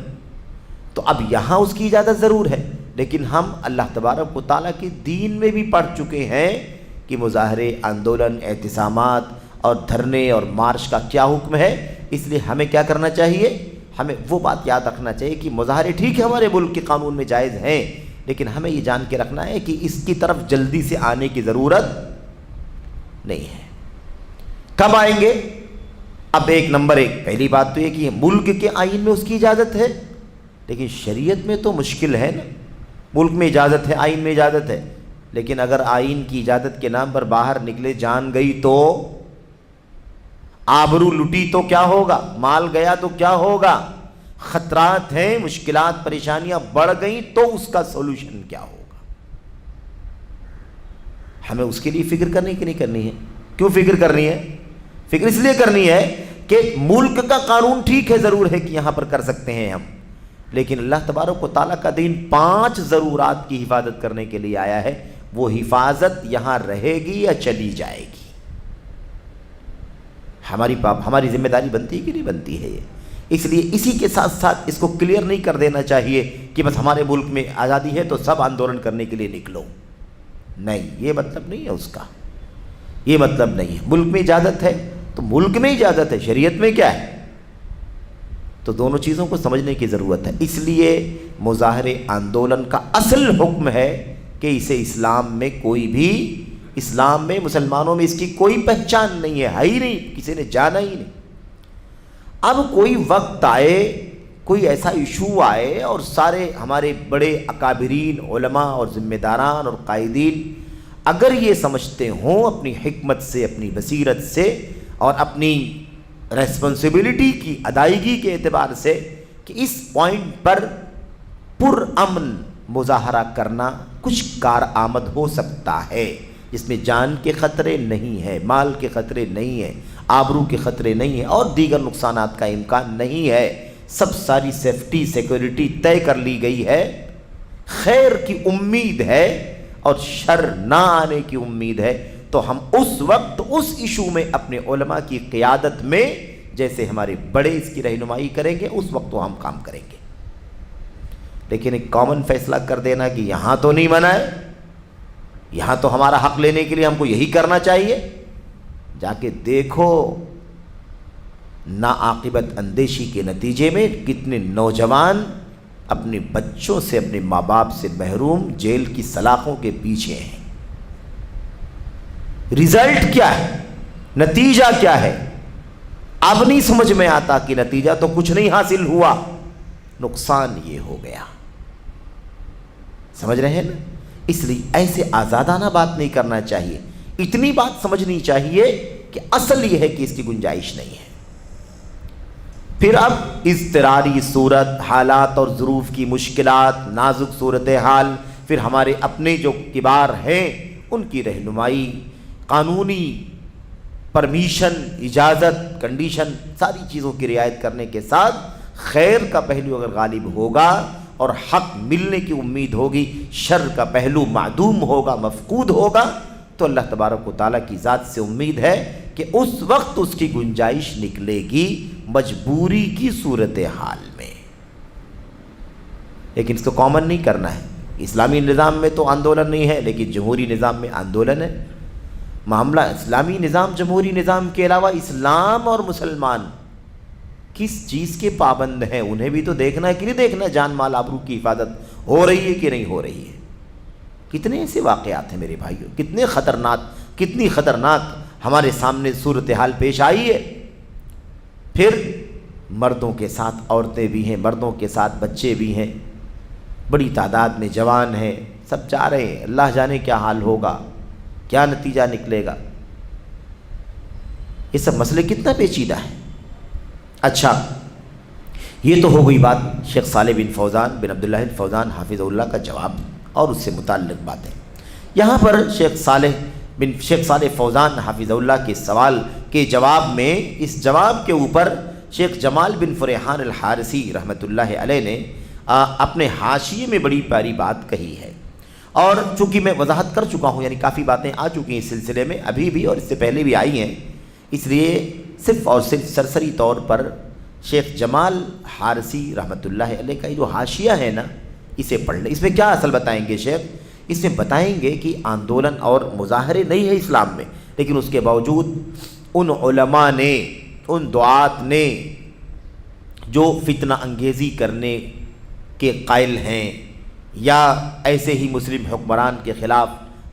تو اب یہاں اس کی اجازت ضرور ہے، لیکن ہم اللہ تبارک و تعالیٰ کے دین میں بھی پڑھ چکے ہیں کہ مظاہرے، آندولن، اعتصامات اور دھرنے اور مارچ کا کیا حکم ہے۔ اس لیے ہمیں کیا کرنا چاہیے؟ ہمیں وہ بات یاد رکھنا چاہیے کہ مظاہرے ٹھیک ہے ہمارے ملک کے قانون میں جائز ہیں، لیکن ہمیں یہ جان کے رکھنا ہے کہ اس کی طرف جلدی سے آنے کی ضرورت نہیں ہے۔ کب آئیں گے؟ اب نمبر 1 پہلی بات تو یہ کہ ملک کے آئین میں اس کی اجازت ہے، لیکن شریعت میں تو مشکل ہے نا۔ ملک میں اجازت ہے، آئین میں اجازت ہے، لیکن اگر آئین کی اجازت کے نام پر باہر نکلے، جان گئی تو، آبرو لٹی تو کیا ہوگا؟ مال گیا تو کیا ہوگا؟ خطرات ہیں، مشکلات پریشانیاں بڑھ گئیں تو اس کا سولوشن کیا ہوگا؟ ہمیں اس کے لیے فکر کرنے کی نہیں کرنی ہے۔ کیوں فکر کرنی ہے؟ فکر اس لیے کرنی ہے کہ ملک کا قانون ٹھیک ہے، ضرور ہے کہ یہاں پر کر سکتے ہیں ہم، لیکن اللہ تبارک و تعالیٰ کا دین 5 ضرورات کی حفاظت کرنے کے لیے آیا ہے۔ وہ حفاظت یہاں رہے گی یا چلی جائے گی؟ ہماری ذمہ داری بنتی ہے کہ نہیں بنتی ہے یہ؟ اس لیے اسی کے ساتھ ساتھ اس کو کلیئر نہیں کر دینا چاہیے کہ بس ہمارے ملک میں آزادی ہے تو سب آندولن کرنے کے لیے نکلو۔ نہیں، یہ مطلب نہیں ہے اس کا، یہ مطلب نہیں ہے۔ ملک میں اجازت ہے تو ملک میں اجازت ہے، شریعت میں کیا ہے؟ تو دونوں چیزوں کو سمجھنے کی ضرورت ہے۔ اس لیے مظاہرے آندولن کا اصل حکم ہے کہ اسے اسلام میں کوئی بھی، اسلام میں مسلمانوں میں اس کی کوئی پہچان نہیں ہے ہی نہیں، کسی نے جانا ہی نہیں۔ اب کوئی وقت آئے، کوئی ایسا ایشو آئے اور سارے ہمارے بڑے اکابرین علماء اور ذمہ داران اور قائدین اگر یہ سمجھتے ہوں اپنی حکمت سے، اپنی بصیرت سے اور اپنی ریسپانسبلٹی کی ادائیگی کے اعتبار سے کہ اس پوائنٹ پر پرامن مظاہرہ کرنا کچھ کارآمد ہو سکتا ہے، جس میں جان کے خطرے نہیں ہے، مال کے خطرے نہیں ہے، آبرو کے خطرے نہیں ہیں اور دیگر نقصانات کا امکان نہیں ہے، ساری سیفٹی سیکورٹی طے کر لی گئی ہے، خیر کی امید ہے اور شر نہ آنے کی امید ہے، تو ہم اس وقت اس ایشو میں اپنے علماء کی قیادت میں جیسے ہمارے بڑے اس کی رہنمائی کریں گے اس وقت وہ ہم کام کریں گے۔ لیکن ایک کامن فیصلہ کر دینا کہ یہاں تو نہیں منع ہے، یہاں تو ہمارا حق لینے کے لیے ہم کو یہی کرنا چاہیے، جا کے دیکھو ناعاقبت اندیشی کے نتیجے میں کتنے نوجوان اپنے بچوں سے، اپنے ماں باپ سے محروم جیل کی سلاخوں کے پیچھے ہیں۔ رزلٹ کیا ہے؟ نتیجہ کیا ہے؟ اب نہیں سمجھ میں آتا کہ نتیجہ تو کچھ نہیں حاصل ہوا، نقصان یہ ہو گیا۔ سمجھ رہے ہیں نا؟ اس لیے ایسے آزادانہ بات نہیں کرنا چاہیے، اتنی بات سمجھنی چاہیے کہ اصل یہ ہے کہ اس کی گنجائش نہیں ہے۔ پھر اب اضطراری صورت، حالات اور ظروف کی مشکلات، نازک صورتحال، پھر ہمارے اپنے جو کبار ہیں ان کی رہنمائی، قانونی پرمیشن، اجازت، کنڈیشن، ساری چیزوں کی رعایت کرنے کے ساتھ خیر کا پہلو اگر غالب ہوگا اور حق ملنے کی امید ہوگی، شر کا پہلو معدوم ہوگا، مفقود ہوگا، تو اللہ تبارک و تعالیٰ کی ذات سے امید ہے کہ اس وقت اس کی گنجائش نکلے گی مجبوری کی صورتحال میں۔ لیکن اس کو کامن نہیں کرنا ہے۔ اسلامی نظام میں تو آندولن نہیں ہے، لیکن جمہوری نظام میں آندولن ہے۔ معاملہ اسلامی نظام، جمہوری نظام کے علاوہ اسلام اور مسلمان کس چیز کے پابند ہیں، انہیں بھی تو دیکھنا ہے کہ نہیں دیکھنا، جان مال آبرو کی حفاظت ہو رہی ہے کہ نہیں ہو رہی ہے۔ کتنے ایسے واقعات ہیں میرے بھائیوں، کتنی خطرناک ہمارے سامنے صورتحال پیش آئی ہے۔ پھر مردوں کے ساتھ عورتیں بھی ہیں، مردوں کے ساتھ بچے بھی ہیں، بڑی تعداد میں جوان ہیں، سب چاہ رہے ہیں، اللہ جانے کیا حال ہوگا، کیا نتیجہ نکلے گا۔ یہ سب مسئلے کتنا پیچیدہ ہے۔ اچھا، یہ تو ہو گئی بات شیخ صالح بن فوزان بن عبداللہ الفوزان حافظ اللہ کا جواب اور اس سے متعلق باتیں۔ یہاں پر شیخ صالح فوزان حافظ اللہ کے سوال کے جواب میں، اس جواب کے اوپر شیخ جمال بن فریحان الحارثی رحمۃ اللہ علیہ نے اپنے حاشیے میں بڑی پیاری بات کہی ہے، اور چونکہ میں وضاحت کر چکا ہوں، یعنی کافی باتیں آ چکی ہیں اس سلسلے میں، ابھی بھی اور اس سے پہلے بھی آئی ہیں، اس لیے صرف اور صرف سرسری طور پر شیخ جمال حارثی رحمۃ اللہ علیہ کا یہ جو حاشیہ ہے نا، اسے پڑھ لیں۔ اس میں کیا اصل بتائیں گے شیخ؟ اس میں بتائیں گے کہ آندولن اور مظاہرے نہیں ہے اسلام میں، لیکن اس کے باوجود ان علماء نے، ان دعات نے جو فتنہ انگیزی کرنے کے قائل ہیں یا ایسے ہی مسلم حکمران کے خلاف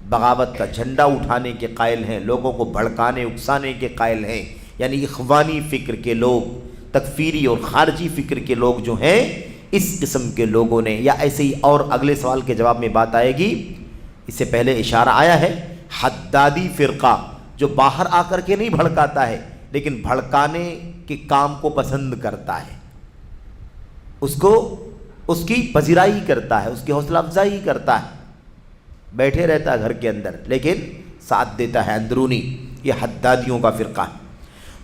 بغاوت کا جھنڈا اٹھانے کے قائل ہیں، لوگوں کو بھڑکانے اکسانے کے قائل ہیں، یعنی اخوانی فکر کے لوگ، تکفیری اور خارجی فکر کے لوگ جو ہیں، اس قسم کے لوگوں نے، یا ایسے ہی، اور اگلے سوال کے جواب میں بات آئے گی، اس سے پہلے اشارہ آیا ہے، حدادی فرقہ جو باہر آ کر کے نہیں بھڑکاتا ہے لیکن بھڑکانے کے کام کو پسند کرتا ہے، اس کی پذیرائی کرتا ہے، اس کی حوصلہ افزائی کرتا ہے، بیٹھے رہتا ہے گھر کے اندر لیکن ساتھ دیتا ہے اندرونی۔ یہ حدادیوں کا فرقہ ہے۔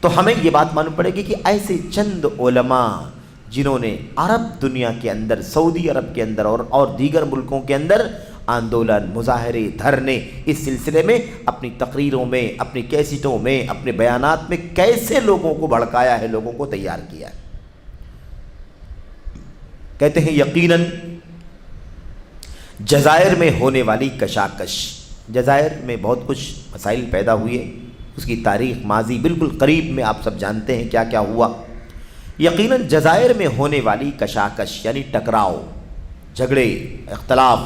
تو ہمیں یہ بات معلوم پڑے گی کہ ایسے چند علماء جنہوں نے عرب دنیا کے اندر، سعودی عرب کے اندر اور دیگر ملکوں کے اندر آندولن، مظاہرے، دھرنے اس سلسلے میں اپنی تقریروں میں، اپنی کیسٹوں میں، اپنے بیانات میں کیسے لوگوں کو بھڑکایا ہے، لوگوں کو تیار کیا ہے۔ کہتے ہیں یقیناً جزائر میں ہونے والی کشاکش، جزائر میں بہت کچھ مسائل پیدا ہوئے، اس کی تاریخ ماضی بالکل قریب میں آپ سب جانتے ہیں کیا کیا ہوا۔ یقیناً جزائر میں ہونے والی کشاکش یعنی ٹکراؤ، جھگڑے، اختلاف،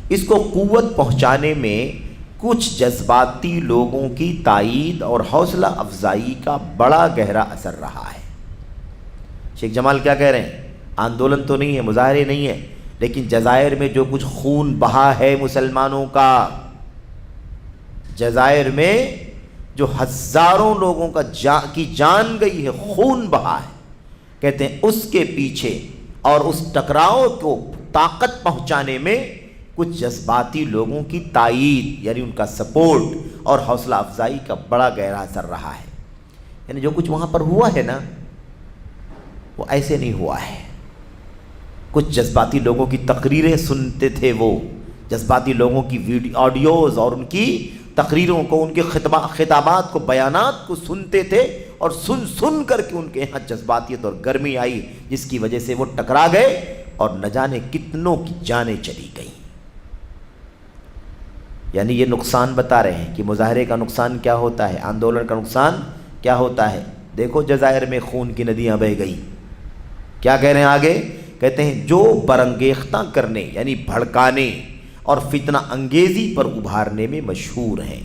اس کو قوت پہنچانے میں کچھ جذباتی لوگوں کی تائید اور حوصلہ افزائی کا بڑا گہرا اثر رہا ہے۔ شیخ جمال کیا کہہ رہے ہیں؟ آندولن تو نہیں ہے، مظاہرے نہیں ہے، لیکن جزائر میں جو کچھ خون بہا ہے مسلمانوں کا، جزائر میں جو ہزاروں لوگوں کی جان گئی ہے، خون بہا ہے، کہتے ہیں اس کے پیچھے اور اس ٹکراؤ کو طاقت پہنچانے میں کچھ جذباتی لوگوں کی تائید یعنی ان کا سپورٹ اور حوصلہ افزائی کا بڑا گہرا اثر رہا ہے۔ یعنی جو کچھ وہاں پر ہوا ہے نا، وہ ایسے نہیں ہوا ہے۔ کچھ جذباتی لوگوں کی تقریریں سنتے تھے، وہ جذباتی لوگوں کی آڈیوز اور ان کی تقریروں کو، ان کے خطابات کو، بیانات کو سنتے تھے، اور سن کر کے ان کے یہاں جذباتیت اور گرمی آئی، جس کی وجہ سے وہ ٹکرا گئے اور نہ جانے کتنوں کی جانیں چلی گئیں۔ یعنی یہ نقصان بتا رہے ہیں کہ مظاہرے کا نقصان کیا ہوتا ہے، آندولن کا نقصان کیا ہوتا ہے۔ دیکھو جزائر میں خون کی ندیاں بہہ گئیں۔ کیا کہہ رہے ہیں آگے؟ کہتے ہیں جو برانگیختہ کرنے یعنی بھڑکانے اور فتنہ انگیزی پر ابھارنے میں مشہور ہیں۔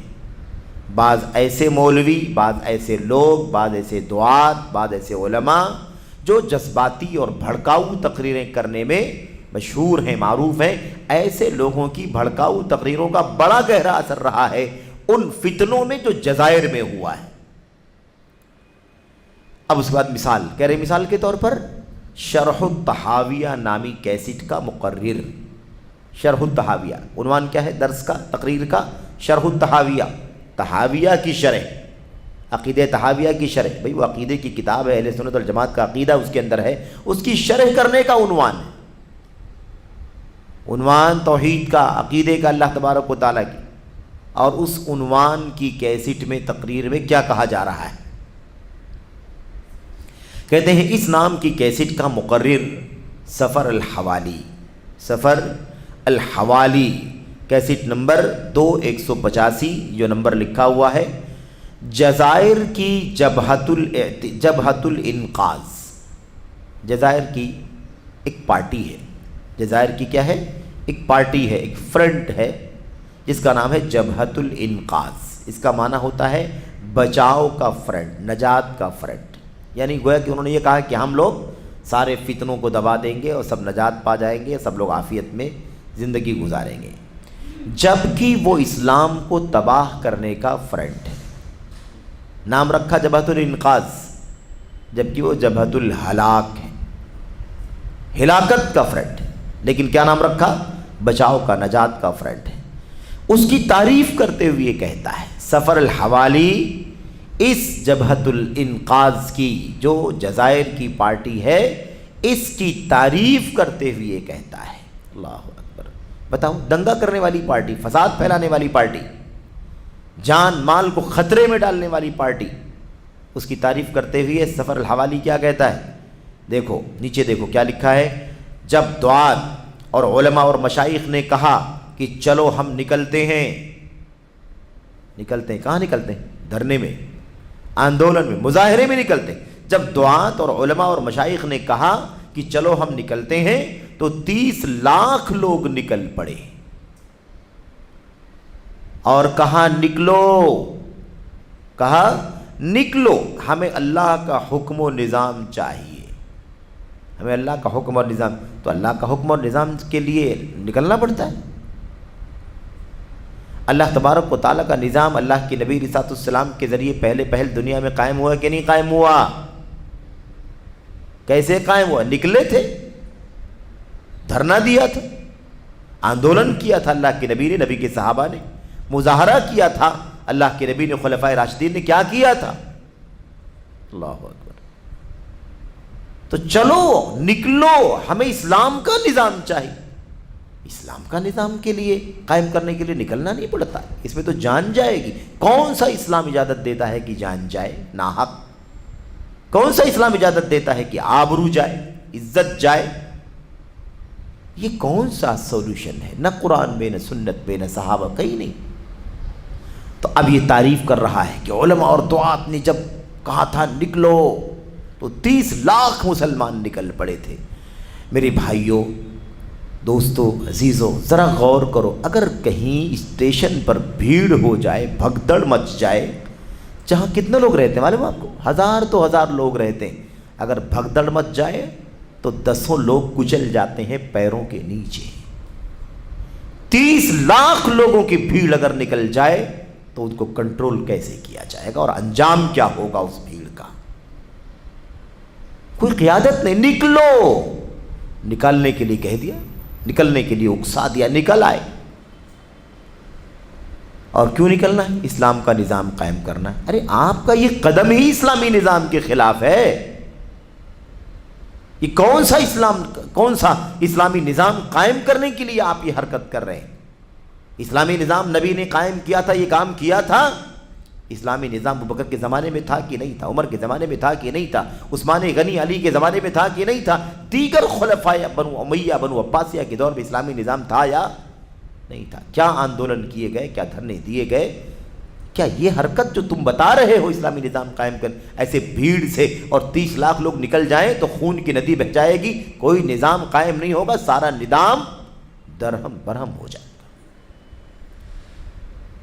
بعض ایسے مولوی، بعض ایسے لوگ، بعض ایسے دعات، بعض ایسے علماء جو جذباتی اور بھڑکاؤ تقریریں کرنے میں مشہور ہیں، معروف ہیں، ایسے لوگوں کی بھڑکاؤ تقریروں کا بڑا گہرا اثر رہا ہے ان فتنوں میں جو جزائر میں ہوا ہے۔ اب اس کے بعد مثال کہہ رہے، مثال کے طور پر شرح الطحاویہ نامی کیسٹ کا مقرر۔ شرح الطحاویہ عنوان کیا ہے درس کا، تقریر کا؟ شرح الطحاویہ، طحاویہ کی شرح، عقیدہ طحاویہ کی شرح۔ بھئی وہ عقیدے کی کتاب ہے، اہل سنت والجماعت کا عقیدہ اس کے اندر ہے، اس کی شرح کرنے کا عنوان ہے۔ عنوان توحید کا، عقیدے کا اللہ تبارک و تعالیٰ کی، اور اس عنوان کی کیسٹ میں، تقریر میں کیا کہا جا رہا ہے؟ کہتے ہیں اس نام کی کیسٹ کا مقرر سفر الحوالی، سفر الحوالی، کیسٹ نمبر 2185، جو نمبر لکھا ہوا ہے، جزائر کی جبہت الانقاذ۔ جزائر کی ایک پارٹی ہے، جزائر کی کیا ہے؟ ایک پارٹی ہے، ایک فرنٹ ہے جس کا نام ہے جبہت الانقاذ۔ اس کا معنی ہوتا ہے بچاؤ کا فرنٹ، نجات کا فرنٹ۔ یعنی گویا کہ انہوں نے یہ کہا کہ ہم لوگ سارے فتنوں کو دبا دیں گے اور سب نجات پا جائیں گے، سب لوگ عافیت میں زندگی گزاریں گے، جبکہ وہ اسلام کو تباہ کرنے کا فرنٹ ہے۔ نام رکھا جبہت الانقاذ، جبکہ وہ جبہت الہلاک ہے، ہلاکت کا فرنٹ ہے، لیکن کیا نام رکھا؟ بچاؤ کا، نجات کا فرنٹ ہے۔ اس کی تعریف کرتے ہوئے یہ کہتا ہے، سفر الحوالی اس جبہت الانقاذ کی، جو جزائر کی پارٹی ہے، اس کی تعریف کرتے ہوئے یہ کہتا ہے، اللہ اکبر، بتاؤ، دنگا کرنے والی پارٹی، فساد پھیلانے والی پارٹی، جان مال کو خطرے میں ڈالنے والی پارٹی، اس کی تعریف کرتے ہوئے سفر الحوالی کیا کہتا ہے؟ دیکھو نیچے دیکھو کیا لکھا ہے، جب دعات اور علماء اور مشائخ نے کہا کہ چلو ہم نکلتے ہیں، کہاں نکلتے ہیں؟ دھرنے میں، آندولن میں، مظاہرے میں نکلتے ہیں۔ جب دعات اور علماء اور مشائخ نے کہا کہ چلو ہم نکلتے ہیں تو 30 لاکھ لوگ نکل پڑے، اور کہا نکلو، ہمیں اللہ کا حکم و نظام چاہیے، ہمیں اللہ کا حکم اور نظام۔ تو اللہ کا حکم اور نظام کے لیے نکلنا پڑتا ہے۔ اللہ تبارک و تعالیٰ کا نظام اللہ کے نبی علیہ الصلوۃ والسلام کے ذریعے پہل دنیا میں قائم ہوا کہ نہیں قائم ہوا؟ کیسے قائم ہوا؟ نکلے تھے، دھرنا دیا تھا، آندولن کیا تھا اللہ کے نبی نے، نبی کے صحابہ نے مظاہرہ کیا تھا، اللہ کے نبی نے، خلفائے راشدین نے کیا کیا تھا؟ اللہ اکبر۔ تو چلو نکلو، ہمیں اسلام کا نظام چاہیے، اسلام کا نظام کے لیے قائم کرنے کے لیے نکلنا نہیں پڑتا، اس میں تو جان جائے گی۔ کون سا اسلام اجازت دیتا ہے کہ جان جائے ناحق؟ کون سا اسلام اجازت دیتا ہے کہ آبرو جائے، عزت جائے؟ یہ کون سا سولوشن ہے؟ نہ قرآن میں، نہ سنت میں، نہ صحابہ، کہیں نہیں۔ تو اب یہ تعریف کر رہا ہے کہ علماء اور دعات نے جب کہا تھا نکلو تو 30 لاکھ مسلمان نکل پڑے تھے۔ میرے بھائیوں، دوستو، عزیزو، ذرا غور کرو، اگر کہیں اسٹیشن پر بھیڑ ہو جائے، بھگدڑ مچ جائے، جہاں کتنے لوگ رہتے ہیں معلوم آپ کو؟ 1000 تو 1000 لوگ رہتے ہیں، اگر بھگدڑ مچ جائے تو 10 لوگ کچل جاتے ہیں پیروں کے نیچے۔ 30 لاکھ لوگوں کی بھیڑ اگر نکل جائے تو ان کو کنٹرول کیسے کیا جائے گا، اور انجام کیا ہوگا اس بھیڑ کا؟ کوئی قیادت نہیں۔ نکلو، نکالنے کے لیے کہہ دیا، نکلنے کے لیے اکسا دیا، نکل آئے۔ اور کیوں نکلنا ہے؟ اسلام کا نظام قائم کرنا ہے۔ ارے آپ کا یہ قدم ہی اسلامی نظام کے خلاف ہے۔ یہ کون سا اسلامی نظام قائم کرنے کے لیے آپ یہ حرکت کر رہے ہیں؟ اسلامی نظام نبی نے قائم کیا تھا، یہ کام کیا تھا؟ اسلامی نظام ابوبکر کے زمانے میں تھا کہ نہیں تھا؟ عمر کے زمانے میں تھا کہ نہیں تھا؟ عثمان غنی علی کے زمانے میں تھا کہ نہیں تھا؟ دیگر خلفائے بنو امیہ، بنو عباسیہ کے دور میں اسلامی نظام تھا یا نہیں تھا؟ کیا آندولن کیے گئے، کیا دھرنے دیے گئے؟ کیا یہ حرکت جو تم بتا رہے ہو اسلامی نظام قائم کر، ایسے بھیڑ سے اور 30 لاکھ لوگ نکل جائیں تو خون کی ندی بہہ جائے گی، کوئی نظام قائم نہیں ہوگا، سارا نظام درہم برہم ہو جائے گا۔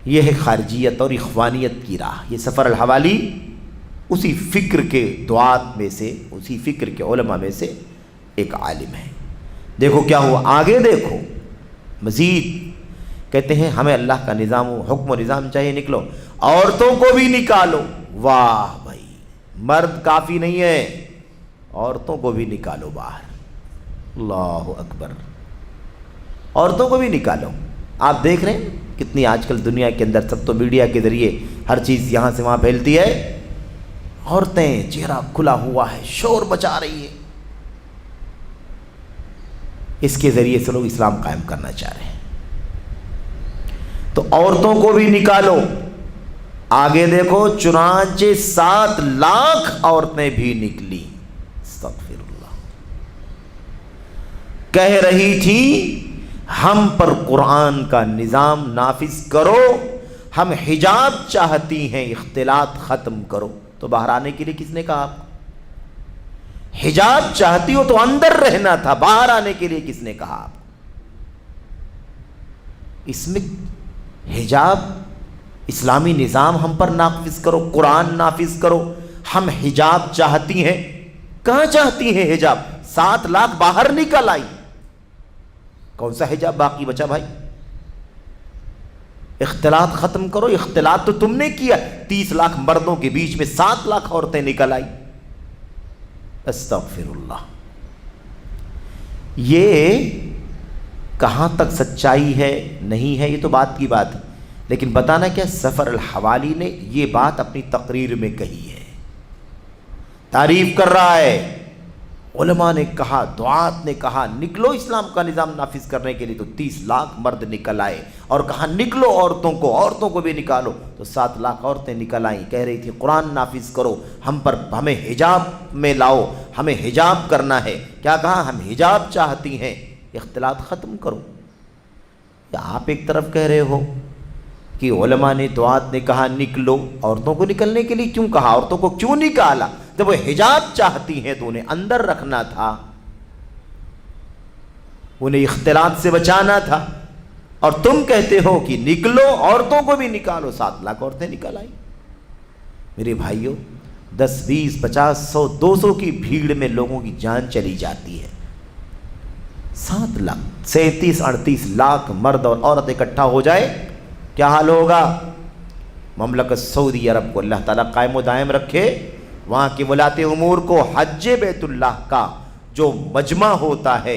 یہ ہے خارجیت اور اخوانیت کی راہ۔ یہ سفر الحوالی اسی فکر کے دعات میں سے، اسی فکر کے علماء میں سے ایک عالم ہے۔ دیکھو کیا ہوا، آگے دیکھو مزید کہتے ہیں ہمیں اللہ کا نظام و حکم و نظام چاہیے، نکلو، عورتوں کو بھی نکالو۔ واہ بھائی، مرد کافی نہیں ہے، عورتوں کو بھی نکالو باہر۔ اللہ اکبر، عورتوں کو بھی نکالو۔ آپ دیکھ رہے ہیں کتنی آج کل دنیا کے اندر سب تو میڈیا کے ذریعے ہر چیز یہاں سے وہاں پھیلتی ہے، عورتیں چہرہ کھلا ہوا ہے، شور مچا رہی ہے، اس کے ذریعے سے لوگ اسلام قائم کرنا چاہ رہے ہیں۔ تو عورتوں کو بھی نکالو۔ آگے دیکھو، چنانچہ 7 لاکھ عورتیں بھی نکلی، استغفر اللہ، کہہ رہی تھی ہم پر قرآن کا نظام نافذ کرو، ہم حجاب چاہتی ہیں، اختلاط ختم کرو۔ تو باہر آنے کے لیے کس نے کہا آپ کو؟ حجاب چاہتی ہو تو اندر رہنا تھا، باہر آنے کے لیے کس نے کہا آپ کو؟ اس میں حجاب، اسلامی نظام ہم پر نافذ کرو، قرآن نافذ کرو، ہم حجاب چاہتی ہیں۔ کہاں چاہتی ہیں حجاب؟ 7 لاکھ باہر نکل آئی، کون سا حجاب باقی بچا بھائی؟ اختلاط ختم کرو۔ اختلاط تو تم نے کیا، 30 لاکھ مردوں کے بیچ میں 7 لاکھ عورتیں نکل آئی۔ استغفر اللہ۔ یہ کہاں تک سچائی ہے نہیں ہے یہ تو بات کی بات ہے، لیکن بتانا کیا، سفر الحوالی نے یہ بات اپنی تقریر میں کہی ہے، تعریف کر رہا ہے۔ علماء نے کہا، دعات نے کہا نکلو اسلام کا نظام نافذ کرنے کے لیے، تو 30 لاکھ مرد نکل آئے، اور کہا نکلو عورتوں کو بھی نکالو، تو 7 لاکھ عورتیں نکل آئیں، کہہ رہی تھی قرآن نافذ کرو، ہمیں حجاب میں لاؤ، ہمیں حجاب کرنا ہے۔ کیا کہا؟ ہم حجاب چاہتی ہیں، اختلاط ختم کرو۔ یا آپ ایک طرف کہہ رہے ہو کہ علماء نے دعات نے کہا نکلو، عورتوں کو نکلنے کے لیے کیوں کہا؟ عورتوں کو کیوں نکالا؟ جب وہ حجاب چاہتی ہیں تو انہیں اندر رکھنا تھا، انہیں اختلاط سے بچانا تھا، اور تم کہتے ہو کہ نکلو، عورتوں کو بھی نکالو۔ 7 لاکھ عورتیں نکل آئیں۔ میرے بھائیوں، 10 20 50 100 200 کی بھیڑ میں لوگوں کی جان چلی جاتی ہے، 7 لاکھ 37 38 لاکھ مرد اور عورت اکٹھا ہو جائے، کیا حال ہوگا؟ مملکت سعودی عرب کو اللہ تعالیٰ قائم و دائم رکھے، وہاں کے ولاۃ امور کو حج بیت اللہ کا جو مجمع ہوتا ہے،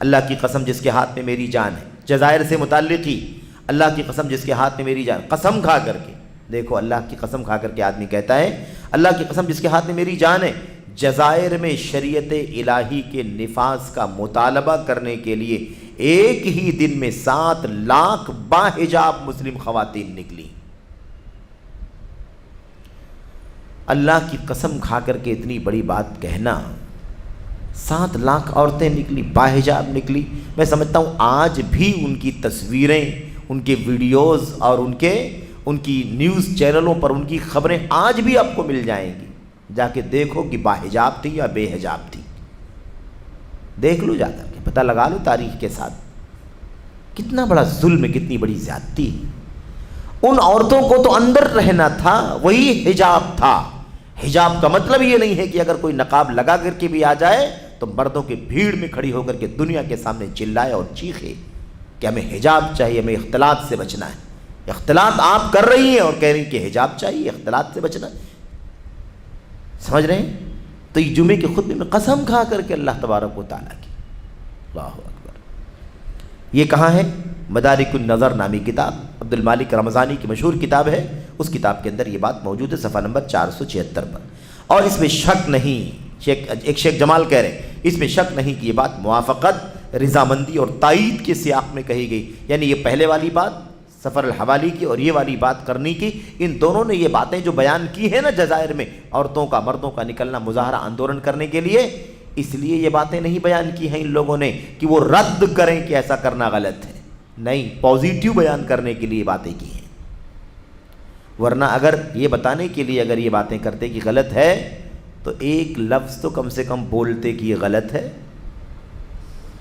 اللہ کی قسم جس کے ہاتھ میں میری جان ہے، جزائر سے متعلق ہی اللہ کی قسم جس کے ہاتھ میں میری جان، قسم کھا کر کے، دیکھو اللہ کی قسم کھا کر کے آدمی کہتا ہے اللہ کی قسم جس کے ہاتھ میں میری جان ہے، جزائر میں شریعت الہی کے نفاذ کا مطالبہ کرنے کے لیے ایک ہی دن میں 7 لاکھ باحجاب مسلم خواتین نکلی۔ اللہ کی قسم کھا کر کے اتنی بڑی بات کہنا، 7 لاکھ عورتیں نکلی، باحجاب نکلی۔ میں سمجھتا ہوں آج بھی ان کی تصویریں، ان کے ویڈیوز اور ان کی نیوز چینلوں پر ان کی خبریں آج بھی آپ کو مل جائیں گی، جا کے دیکھو کہ باحجاب تھی یا بے حجاب تھی، دیکھ لو جا کر کے، پتہ لگا لو تاریخ کے ساتھ۔ کتنا بڑا ظلم ہے، کتنی بڑی زیادتی ہے۔ ان عورتوں کو تو اندر رہنا تھا، وہی حجاب تھا۔ حجاب کا مطلب یہ نہیں ہے کہ اگر کوئی نقاب لگا کر کے بھی آ جائے تو مردوں کی بھیڑ میں کھڑی ہو کر کے دنیا کے سامنے چلائے اور چیخے کہ ہمیں حجاب چاہیے، ہمیں اختلاط سے بچنا ہے۔ اختلاط آپ کر رہی ہیں اور کہہ رہی ہیں کہ حجاب چاہیے، اختلاط سے بچنا ہے، سمجھ رہے ہیں؟ تو یہ جمعے کے خطبے میں قسم کھا کر کے اللہ تبارک و تعالیٰ کی، اللہ اکبر۔ یہ کہاں ہے؟ مدارک النظر نامی کتاب، عبد المالک رمضانی کی مشہور کتاب ہے، اس کتاب کے اندر یہ بات موجود ہے، صفحہ نمبر 476 پر۔ اور اس میں شک نہیں، شیخ جمال کہہ رہے ہیں اس میں شک نہیں کہ یہ بات موافقت، رضامندی اور تائید کے سیاق میں کہی گئی، یعنی یہ پہلے والی بات سفر الحوالی کی اور یہ والی بات کرنی کی، ان دونوں نے یہ باتیں جو بیان کی ہیں نا جزائر میں عورتوں کا مردوں کا نکلنا مظاہرہ آندولن کرنے کے لیے، اس لیے یہ باتیں نہیں بیان کی ہیں ان لوگوں نے کہ وہ رد کریں کہ ایسا کرنا غلط ہے، نہیں، پازیٹیو بیان کرنے کے لیے باتیں کی ہیں۔ ورنہ اگر یہ بتانے کے لیے اگر یہ باتیں کرتے کہ غلط ہے تو ایک لفظ تو کم سے کم بولتے کہ یہ غلط ہے،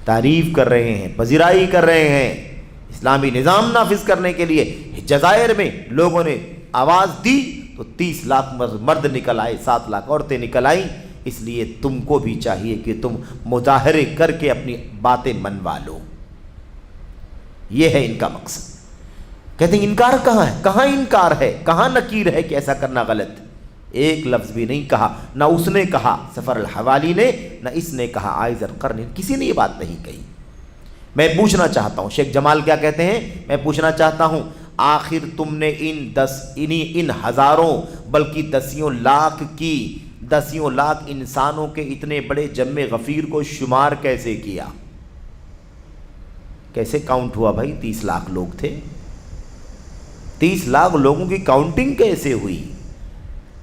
تعریف کر رہے ہیں، پذیرائی کر رہے ہیں، اسلامی نظام نافذ کرنے کے لیے جزائر میں لوگوں نے آواز دی تو 30 لاکھ مرد نکل آئے، 7 لاکھ عورتیں نکل آئیں۔ اس لیے تم کو بھی چاہیے کہ تم مظاہرے کر کے اپنی باتیں منوا لو، یہ ہے ان کا مقصد۔ کہتے ہیں انکار کہاں ہے؟ کہاں انکار ہے؟ کہاں نکیر ہے کہ ایسا کرنا غلط؟ ایک لفظ بھی نہیں کہا، نہ اس نے کہا سفر الحوالی نے، نہ اس نے کہا عائض القرن، کسی نے یہ بات نہیں کہی۔ میں پوچھنا چاہتا ہوں، شیخ جمال کیا کہتے ہیں، میں پوچھنا چاہتا ہوں آخر تم نے ان ہزاروں بلکہ دسیوں لاکھ انسانوں کے اتنے بڑے جم غفیر کو شمار کیسے کیا؟ کیسے کاؤنٹ ہوا بھائی؟ 30 لاکھ لوگ تھے، 30 لاکھ لوگوں کی کاؤنٹنگ کیسے ہوئی؟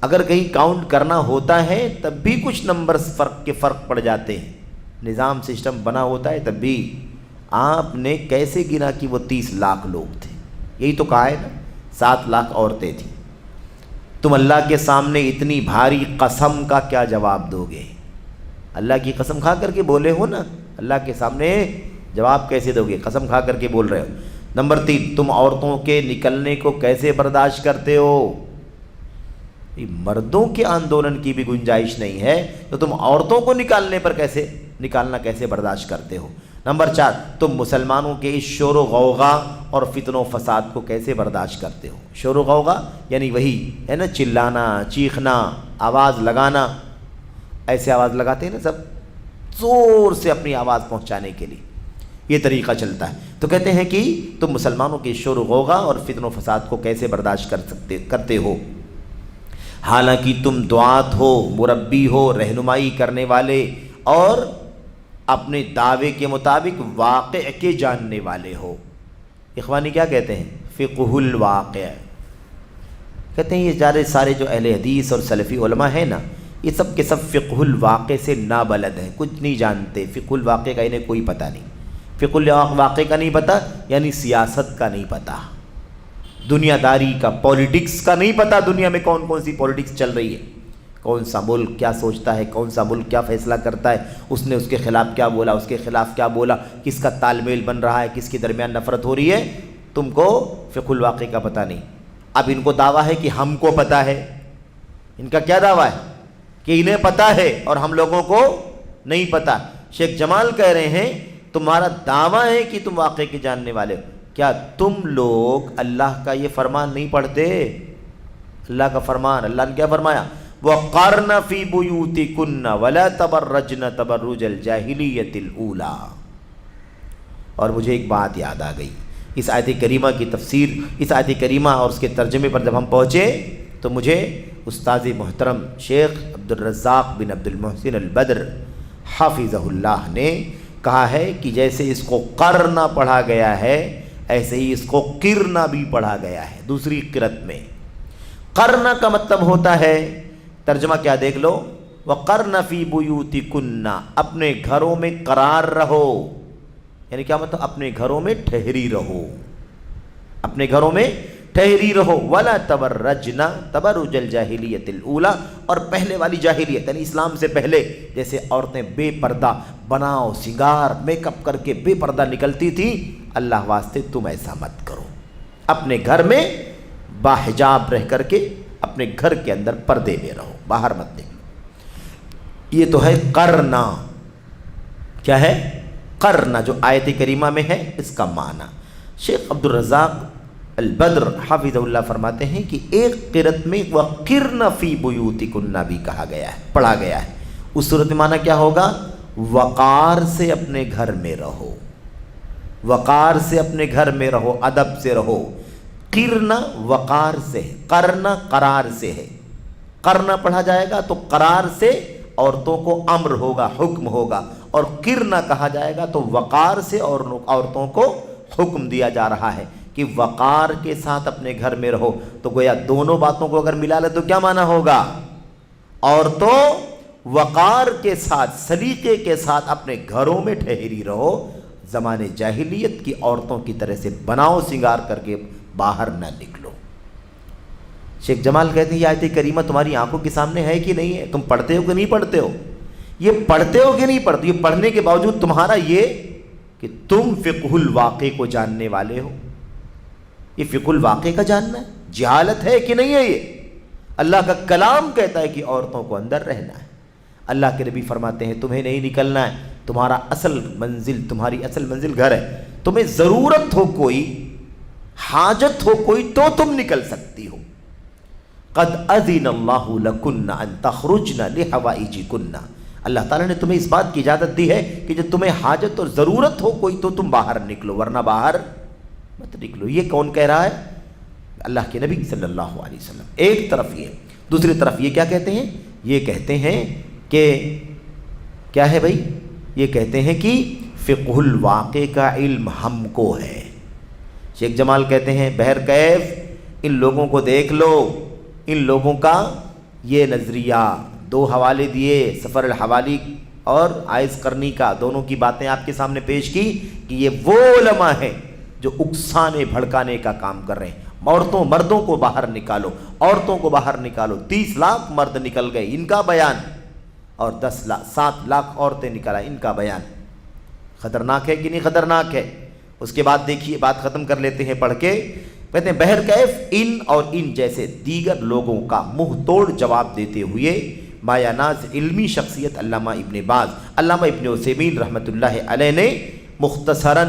اگر کہیں کاؤنٹ کرنا ہوتا ہے تب بھی کچھ نمبرز فرق پڑ جاتے ہیں، نظام سسٹم بنا ہوتا ہے تب بھی۔ آپ نے کیسے گنا کہ وہ 30 لاکھ لوگ تھے؟ یہی تو کہا ہے نا، 7 لاکھ عورتیں تھیں۔ تم اللہ کے سامنے اتنی بھاری قسم کا کیا جواب دو گے؟ اللہ کی قسم کھا کر کے بولے ہو نا، اللہ کے سامنے جواب کیسے دو گے؟ قسم کھا کر کے بول رہے ہو۔ نمبر 3، تم عورتوں کے نکلنے کو کیسے برداشت کرتے ہو؟ مردوں کے آندولن کی بھی گنجائش نہیں ہے تو تم عورتوں کو نکالنا کیسے برداشت کرتے ہو؟ نمبر 4، تم مسلمانوں کے اس شور و غوغا اور فتن و فساد کو کیسے برداشت کرتے ہو؟ شور و غوغا یعنی وہی ہے نا، چلانا، چیخنا، آواز لگانا، ایسے آواز لگاتے ہیں نا سب، زور سے اپنی آواز پہنچانے کے لیے یہ طریقہ چلتا ہے۔ تو کہتے ہیں کہ تم مسلمانوں کے شور و غوغا اور فتن و فساد کو کیسے برداشت کرتے ہو؟ حالانکہ تم دعات ہو، مربی ہو، رہنمائی کرنے والے اور اپنے دعوے کے مطابق واقع کے جاننے والے ہو۔ اخوانی کیا کہتے ہیں؟ فقہ الواقع کہتے ہیں۔ یہ سارے جو اہل حدیث اور سلفی علماء ہیں نا، یہ سب کے سب فقہ الواقع سے نابلد ہیں، کچھ نہیں جانتے۔ فقہ الواقع کا انہیں کوئی پتہ نہیں، فقہ الواقع کا نہیں پتہ یعنی سیاست کا نہیں پتہ، دنیا داری کا، پولیٹکس کا نہیں پتہ، دنیا میں کون کون سی پولیٹکس چل رہی ہے، کون سا ملک کیا سوچتا ہے، کون سا ملک کیا فیصلہ کرتا ہے، اس نے اس کے خلاف کیا بولا، اس کے خلاف کیا بولا، کس کا تال میل بن رہا ہے، کس کے درمیان نفرت ہو رہی ہے، تم کو فقہ الواقع کا پتہ نہیں۔ اب ان کو دعویٰ ہے کہ ہم کو پتہ ہے، ان کا کیا دعویٰ ہے کہ انہیں پتہ ہے اور ہم لوگوں کو نہیں پتہ۔ شیخ جمال کہہ رہے ہیں تمہارا دعویٰ ہے کہ تم واقع کے جاننے والے ہو، کیا تم لوگ اللہ کا یہ فرمان نہیں پڑھتے؟ اللہ کا فرمان، اللہ نے کیا فرمایا؟ وَقَرْنَ فِي بُيُوتِكُنَّ وَلَا تَبَرَّجْنَ تَبَرُّجَ الْجَاهِلِيَّةِ الْأُولَى۔ اور مجھے ایک بات یاد آ گئی، اس آیت کریمہ کی تفسیر، اس آیت کریمہ اور اس کے ترجمے پر جب ہم پہنچے تو مجھے استاذ محترم شیخ عبدالرزاق بن عبد المحسن البدر حافظہ اللہ نے کہا ہے کہ جیسے اس کو قرنا پڑھا گیا ہے ایسے ہی اس کو قرنا بھی پڑھا گیا ہے دوسری قرأت میں۔ قرنا کا مطلب ہوتا ہے، ترجمہ کیا دیکھ لو، وَقَرْنَ فِي بُيُوتِكُنَّ، اپنے گھروں میں قرار رہو، یعنی کیا مطلب، اپنے گھروں میں ٹھہری رہو، اپنے گھروں میں ٹھہری رہو، وَلَا تَبَرَّجْنَ تَبَرُّجَ الْجَاهِلِيَّةِ الْأُولَى، اور پہلے والی جاہلیت یعنی اسلام سے پہلے جیسے عورتیں بے پردہ بناؤ سنگار میک اپ کر کے بے پردہ نکلتی تھی، اللہ واسطے تم ایسا مت کرو، اپنے گھر میں باحجاب رہ کر کے اپنے گھر کے اندر پردے میں رہو، باہر مت نکلو۔ یہ تو ہے قرنا، کیا ہے قرنا، جو آیت کریمہ میں ہے اس کا معنی۔ شیخ عبدالرزاق البدر حافظ اللہ فرماتے ہیں کہ ایک قرأت میں وَقِرْنَ فِي بُيُوتِكُنَّ بھی کہا گیا ہے، پڑھا گیا ہے، اس صورت میں معنی کیا ہوگا، وقار سے اپنے گھر میں رہو، وقار سے اپنے گھر میں رہو، ادب سے رہو۔ قرنا وقار سے ہے، قرنا قرار سے ہے، قرنا پڑھا جائے گا تو قرار سے عورتوں کو امر ہوگا، حکم ہوگا، اور قرنا کہا جائے گا تو وقار سے اور عورتوں کو حکم دیا جا رہا ہے کہ وقار کے ساتھ اپنے گھر میں رہو۔ تو گویا دونوں باتوں کو اگر ملا لے تو کیا معنی ہوگا، عورتوں وقار کے ساتھ سلیقے کے ساتھ اپنے گھروں میں ٹھہری رہو، زمانے جاہلیت کی عورتوں کی طرح سے بناؤ سنگار کر کے باہر نہ نکلو۔ شیخ جمال کہتے ہیں یہ آیت کریمہ تمہاری آنکھوں کے سامنے ہے کہ نہیں ہے، تم پڑھتے ہو کہ نہیں پڑھتے ہو، یہ پڑھتے ہو کہ نہیں پڑھتے، یہ پڑھنے کے باوجود تمہارا یہ کہ تم فقہ الواقع کو جاننے والے ہو، یہ فقہ الواقع کا جاننا ہے، جہالت ہے کہ نہیں ہے۔ یہ اللہ کا کلام کہتا ہے کہ عورتوں کو اندر رہنا ہے، اللہ کے نبی فرماتے ہیں تمہیں نہیں نکلنا ہے، تمہارا اصل منزل، تمہاری اصل منزل گھر ہے، تمہیں ضرورت ہو کوئی، حاجت ہو کوئی تو تم نکل سکتی ہو۔ قد اذن اللہ لکن ان تخرجن لحوائجکن، اللہ تعالیٰ نے تمہیں اس بات کی اجازت دی ہے کہ جب تمہیں حاجت اور ضرورت ہو کوئی تو تم باہر نکلو، ورنہ باہر مت نکلو۔ یہ کون کہہ رہا ہے، اللہ کے نبی صلی اللہ علیہ وسلم۔ ایک طرف یہ، دوسری طرف یہ کیا کہتے ہیں، یہ کہتے ہیں کہ کیا ہے بھائی، یہ کہتے ہیں کہ فقہ الواقع کا علم ہم کو ہے۔ شیخ جمال کہتے ہیں بہرکیف ان لوگوں کو دیکھ لو، ان لوگوں کا یہ نظریہ، دو حوالے دیے، سفر الحوالی اور عائز کرنی کا، دونوں کی باتیں آپ کے سامنے پیش کی کہ یہ وہ علماء ہیں جو اکسانے بھڑکانے کا کام کر رہے ہیں۔ عورتوں مردوں کو باہر نکالو، عورتوں کو باہر نکالو، 30 لاکھ مرد نکل گئے، ان کا بیان، اور 7 لاکھ عورتیں نکلا، ان کا بیان۔ خطرناک ہے کہ نہیں خطرناک ہے؟ اس کے بعد دیکھیے، بات ختم کر لیتے ہیں پڑھ کے، کہتے ہیں بہرکیف ان اور ان جیسے دیگر لوگوں کا منہ توڑ جواب دیتے ہوئے مایا ناز علمی شخصیت علامہ ابن باز، علامہ ابن عثیمین رحمۃ اللہ علیہ نے مختصراً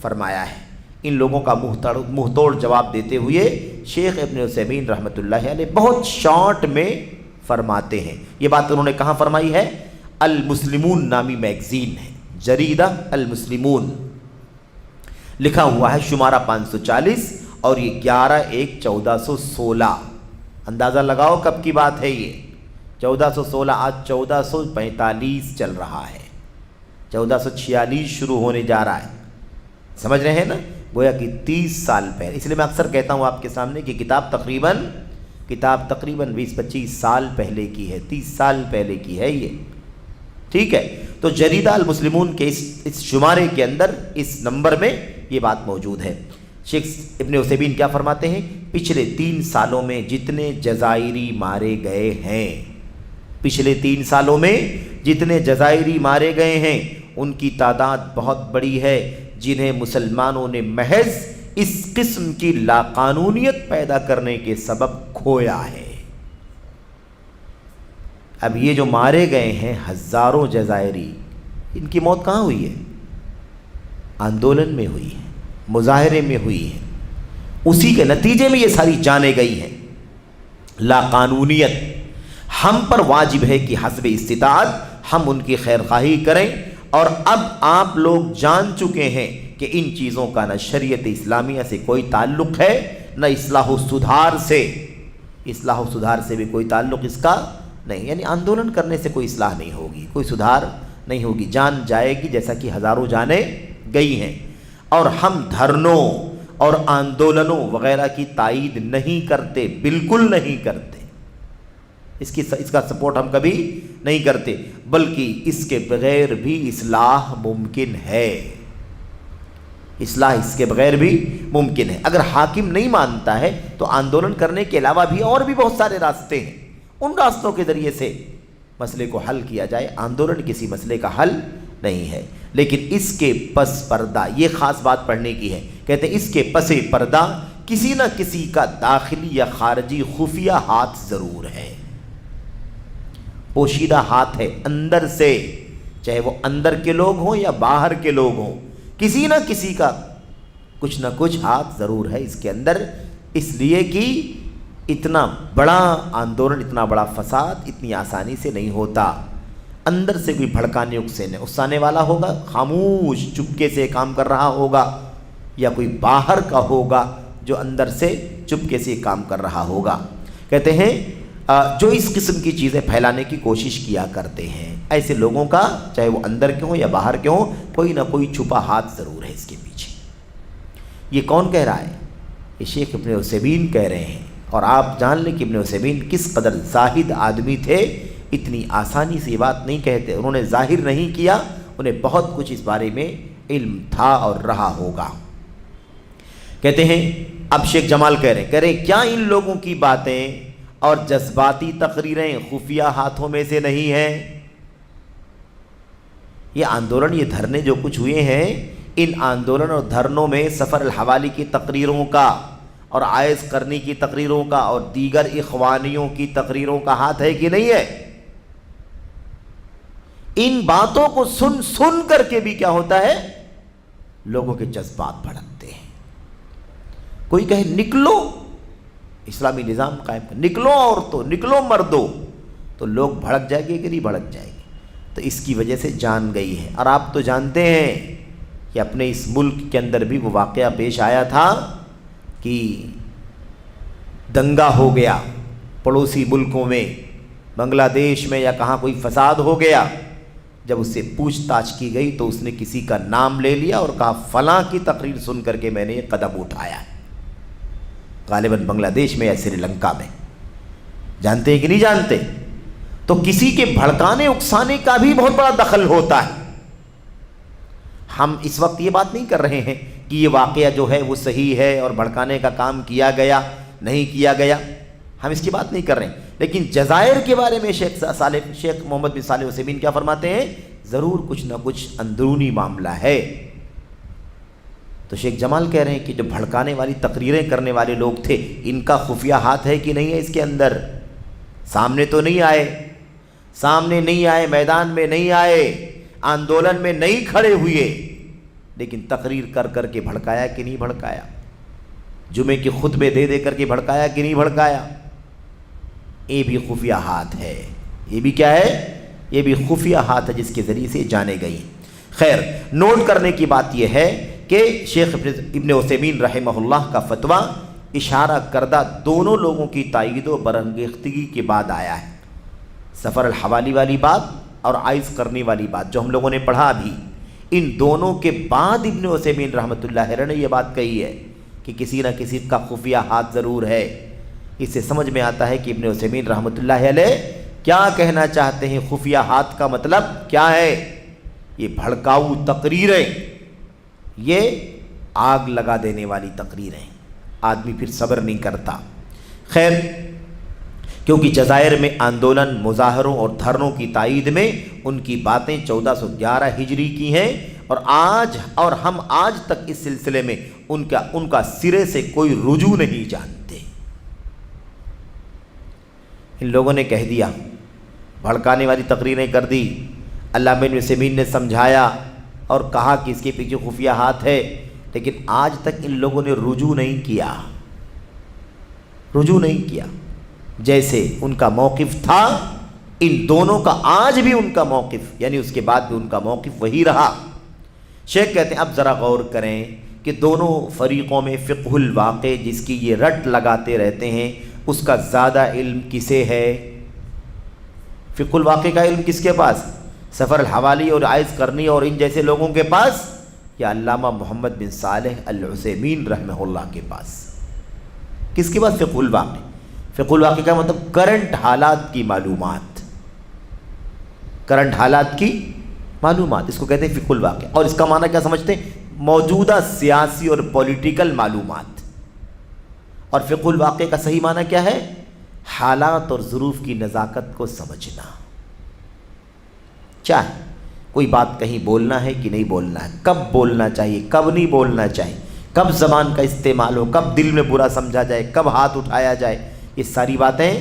فرمایا ہے۔ ان لوگوں کا منہ توڑ جواب دیتے ہوئے شیخ ابن عثیمین رحمۃ اللہ علیہ بہت شارٹ میں فرماتے ہیں۔ یہ بات انہوں نے کہاں فرمائی ہے، المسلمون نامی میگزین ہے، جریدہ المسلمون، لکھا ہوا ہے شمارہ 540 اور یہ 11/1/1416۔ اندازہ لگاؤ کب کی بات ہے یہ، 1416، آج 1445 چل رہا ہے، 1446 شروع ہونے جا رہا ہے، سمجھ رہے ہیں نا، گویا کہ 30 سال پہلے۔ اس لیے میں اکثر کہتا ہوں آپ کے سامنے کہ کتاب تقریباً 20-25 سال پہلے کی ہے، 30 سال پہلے کی ہے یہ، ٹھیک ہے۔ تو جریدہ المسلمون کے اس شمارے کے اندر اس نمبر میں یہ بات موجود ہے۔ شیخ ابن عثیمین کیا فرماتے ہیں، پچھلے 3 سالوں میں جتنے جزائری مارے گئے ہیں، پچھلے 3 سالوں میں جتنے جزائری مارے گئے ہیں ان کی تعداد بہت بڑی ہے، جنہیں مسلمانوں نے محض اس قسم کی لاقانونیت پیدا کرنے کے سبب کھویا ہے۔ اب یہ جو مارے گئے ہیں ہزاروں جزائری، ان کی موت کہاں ہوئی ہے، آندولن میں ہوئی ہے، مظاہرے میں ہوئی ہے، اسی کے نتیجے میں یہ ساری جانیں گئی ہیں۔ لاقانونیت، ہم پر واجب ہے کہ حسب استطاعت ہم ان کی خیر خواہی کریں، اور اب آپ لوگ جان چکے ہیں کہ ان چیزوں کا نہ شریعت اسلامیہ سے کوئی تعلق ہے، نہ اصلاح و سدھار سے، اصلاح و سدھار سے بھی کوئی تعلق اس کا نہیں، یعنی آندولن کرنے سے کوئی اصلاح نہیں ہوگی، کوئی سدھار نہیں ہوگی، جان جائے گی جیسا کہ ہزاروں جانیں گئی ہیں۔ اور ہم دھرنوں اور آندولنوں وغیرہ کی تائید نہیں کرتے، بالکل نہیں کرتے، اس کا سپورٹ ہم کبھی نہیں کرتے، بلکہ اس کے بغیر بھی اصلاح ممکن ہے، اصلاح اس کے بغیر بھی ممکن ہے۔ اگر حاکم نہیں مانتا ہے تو آندولن کرنے کے علاوہ بھی اور بھی بہت سارے راستے ہیں، ان راستوں کے ذریعے سے مسئلے کو حل کیا جائے، آندولن کسی مسئلے کا حل نہیں ہے۔ لیکن اس کے پس پردہ، یہ خاص بات پڑھنے کی ہے، کہتے ہیں اس کے پس پردہ کسی نہ کسی کا داخلی یا خارجی خفیہ ہاتھ ضرور ہے، پوشیدہ ہاتھ ہے اندر سے، چاہے وہ اندر کے لوگ ہوں یا باہر کے لوگ ہوں، کسی نہ کسی کا کچھ نہ کچھ ہاتھ ضرور ہے اس کے اندر، اس لیے کہ اتنا بڑا آندولن، اتنا بڑا فساد اتنی آسانی سے نہیں ہوتا، اندر سے کوئی بھڑکانے اکسانے والا ہوگا، خاموش چپکے سے کام کر رہا ہوگا، یا کوئی باہر کا ہوگا جو اندر سے چپکے سے کام کر رہا ہوگا۔ کہتے ہیں جو اس قسم کی چیزیں پھیلانے کی کوشش کیا کرتے ہیں، ایسے لوگوں کا چاہے وہ اندر کے ہوں یا باہر کے ہوں، کوئی نہ کوئی چھپا ہاتھ ضرور ہے اس کے پیچھے۔ یہ کون کہہ رہا ہے؟ یہ شیخ ابن عثیمین کہہ رہے ہیں، اور آپ جان لیں کہ ابن عثیمین کس قدر زاہد آدمی تھے، اتنی آسانی سے یہ بات نہیں کہتے، انہوں نے ظاہر نہیں کیا، انہیں بہت کچھ اس بارے میں علم تھا اور رہا ہوگا۔ کہتے ہیں اب شیخ جمال کہہ رہے کیا ان لوگوں کی باتیں اور جذباتی تقریریں خفیہ ہاتھوں میں سے نہیں ہیں؟ یہ آندولن، یہ دھرنے جو کچھ ہوئے ہیں، ان آندولن اور دھرنوں میں سفر الحوالی کی تقریروں کا اور عائز کرنی کی تقریروں کا اور دیگر اخوانیوں کی تقریروں کا ہاتھ ہے کہ نہیں ہے؟ ان باتوں کو سن سن کر کے بھی کیا ہوتا ہے؟ لوگوں کے جذبات بھڑکتے ہیں۔ کوئی کہے نکلو، اسلامی نظام قائم کر، نکلو عورتوں، نکلو مردوں، تو لوگ بھڑک جائیں گے کہ نہیں بھڑک جائیں گے؟ تو اس کی وجہ سے جان گئی ہے۔ اور آپ تو جانتے ہیں کہ اپنے اس ملک کے اندر بھی وہ واقعہ پیش آیا تھا کہ دنگا ہو گیا پڑوسی ملکوں میں، بنگلہ دیش میں یا کہاں کوئی فساد ہو گیا، جب اس سے پوچھ تاچھ کی گئی تو اس نے کسی کا نام لے لیا اور کہا فلاں کی تقریر سن کر کے میں نے یہ قدم اٹھایا ہے، غالباً بنگلہ دیش میں یا سری لنکا میں، جانتے ہیں کہ نہیں جانتے؟ تو کسی کے بھڑکانے اکسانے کا بھی بہت بڑا دخل ہوتا ہے۔ ہم اس وقت یہ بات نہیں کر رہے ہیں کہ یہ واقعہ جو ہے وہ صحیح ہے اور بھڑکانے کا کام کیا گیا نہیں کیا گیا، ہم اس کی بات نہیں کر رہے ہیں، لیکن جزائر کے بارے میں شیخ محمد بن صالح عثیمین کیا فرماتے ہیں؟ ضرور کچھ نہ کچھ اندرونی معاملہ ہے۔ تو شیخ جمال کہہ رہے ہیں کہ جو بھڑکانے والی تقریریں کرنے والے لوگ تھے، ان کا خفیہ ہاتھ ہے کہ نہیں ہے اس کے اندر؟ سامنے تو نہیں آئے، سامنے نہیں آئے، میدان میں نہیں آئے، آندولن میں نہیں کھڑے ہوئے، لیکن تقریر کر کر کے بھڑکایا کہ نہیں بھڑکایا؟ جمعے کے خطبے دے دے کر کے بھڑکایا کہ نہیں بھڑکایا؟ یہ بھی خفیہ ہاتھ ہے، یہ بھی کیا ہے؟ یہ بھی خفیہ ہاتھ ہے جس کے ذریعے سے جانے گئی۔ خیر، نوٹ کرنے کی بات یہ ہے کہ شیخ ابن عثیمین رحمہ اللہ کا فتویٰ اشارہ کردہ دونوں لوگوں کی تائید و برانگیختگی کے بعد آیا ہے، سفر الحوالی والی بات اور عائز کرنے والی بات جو ہم لوگوں نے پڑھا ابھی، ان دونوں کے بعد ابن عثیمین رحمۃ اللہ علیہ نے یہ بات کہی ہے کہ کسی نہ کسی کا خفیہ ہاتھ ضرور ہے۔ اس سے سمجھ میں آتا ہے کہ ابن عثیمین رحمۃ اللہ علیہ کیا کہنا چاہتے ہیں، خفیہ ہاتھ کا مطلب کیا ہے؟ یہ بھڑکاؤ تقریریں، یہ آگ لگا دینے والی تقریریں، آدمی پھر صبر نہیں کرتا۔ خیر، کیونکہ جزائر میں آندولن، مظاہروں اور دھرنوں کی تائید میں ان کی باتیں 1411 ہجری کی ہیں، اور ہم آج تک اس سلسلے میں ان کا سرے سے کوئی رجوع نہیں جانتے۔ ان لوگوں نے کہہ دیا، بھڑکانے والی تقریریں کر دی، علامہ ابن عثیمین نے سمجھایا اور کہا کہ اس کے پیچھے خفیہ ہاتھ ہے، لیکن آج تک ان لوگوں نے رجوع نہیں کیا، رجوع نہیں کیا۔ جیسے ان کا موقف تھا، ان دونوں کا آج بھی ان کا موقف، یعنی اس کے بعد بھی ان کا موقف وہی رہا شیخ کہتے ہیں اب ذرا غور کریں کہ دونوں فریقوں میں فقہ الواقع جس کی یہ رٹ لگاتے رہتے ہیں اس کا زیادہ علم کسے ہے؟ فقہ الواقع کا علم کس کے پاس؟ سفر الحوالی اور عائض قرنی اور ان جیسے لوگوں کے پاس، یا علامہ محمد بن صالح العثیمین رحمہ اللہ کے پاس؟ کس کے پاس فقہ الواقع؟ فقہ الواقع کا مطلب کرنٹ حالات کی معلومات، کرنٹ حالات کی معلومات، اس کو کہتے ہیں فقہ الواقع۔ اور اس کا معنی کیا سمجھتے ہیں؟ موجودہ سیاسی اور پولیٹیکل معلومات۔ اور فقہ الواقع کا صحیح معنی کیا ہے؟ حالات اور ظروف کی نزاکت کو سمجھنا۔ چاہے کوئی بات کہیں بولنا ہے کہ نہیں بولنا ہے، کب بولنا چاہیے، کب نہیں بولنا چاہیے، کب زبان کا استعمال ہو، کب دل میں برا سمجھا جائے، کب ہاتھ اٹھایا جائے، یہ ساری باتیں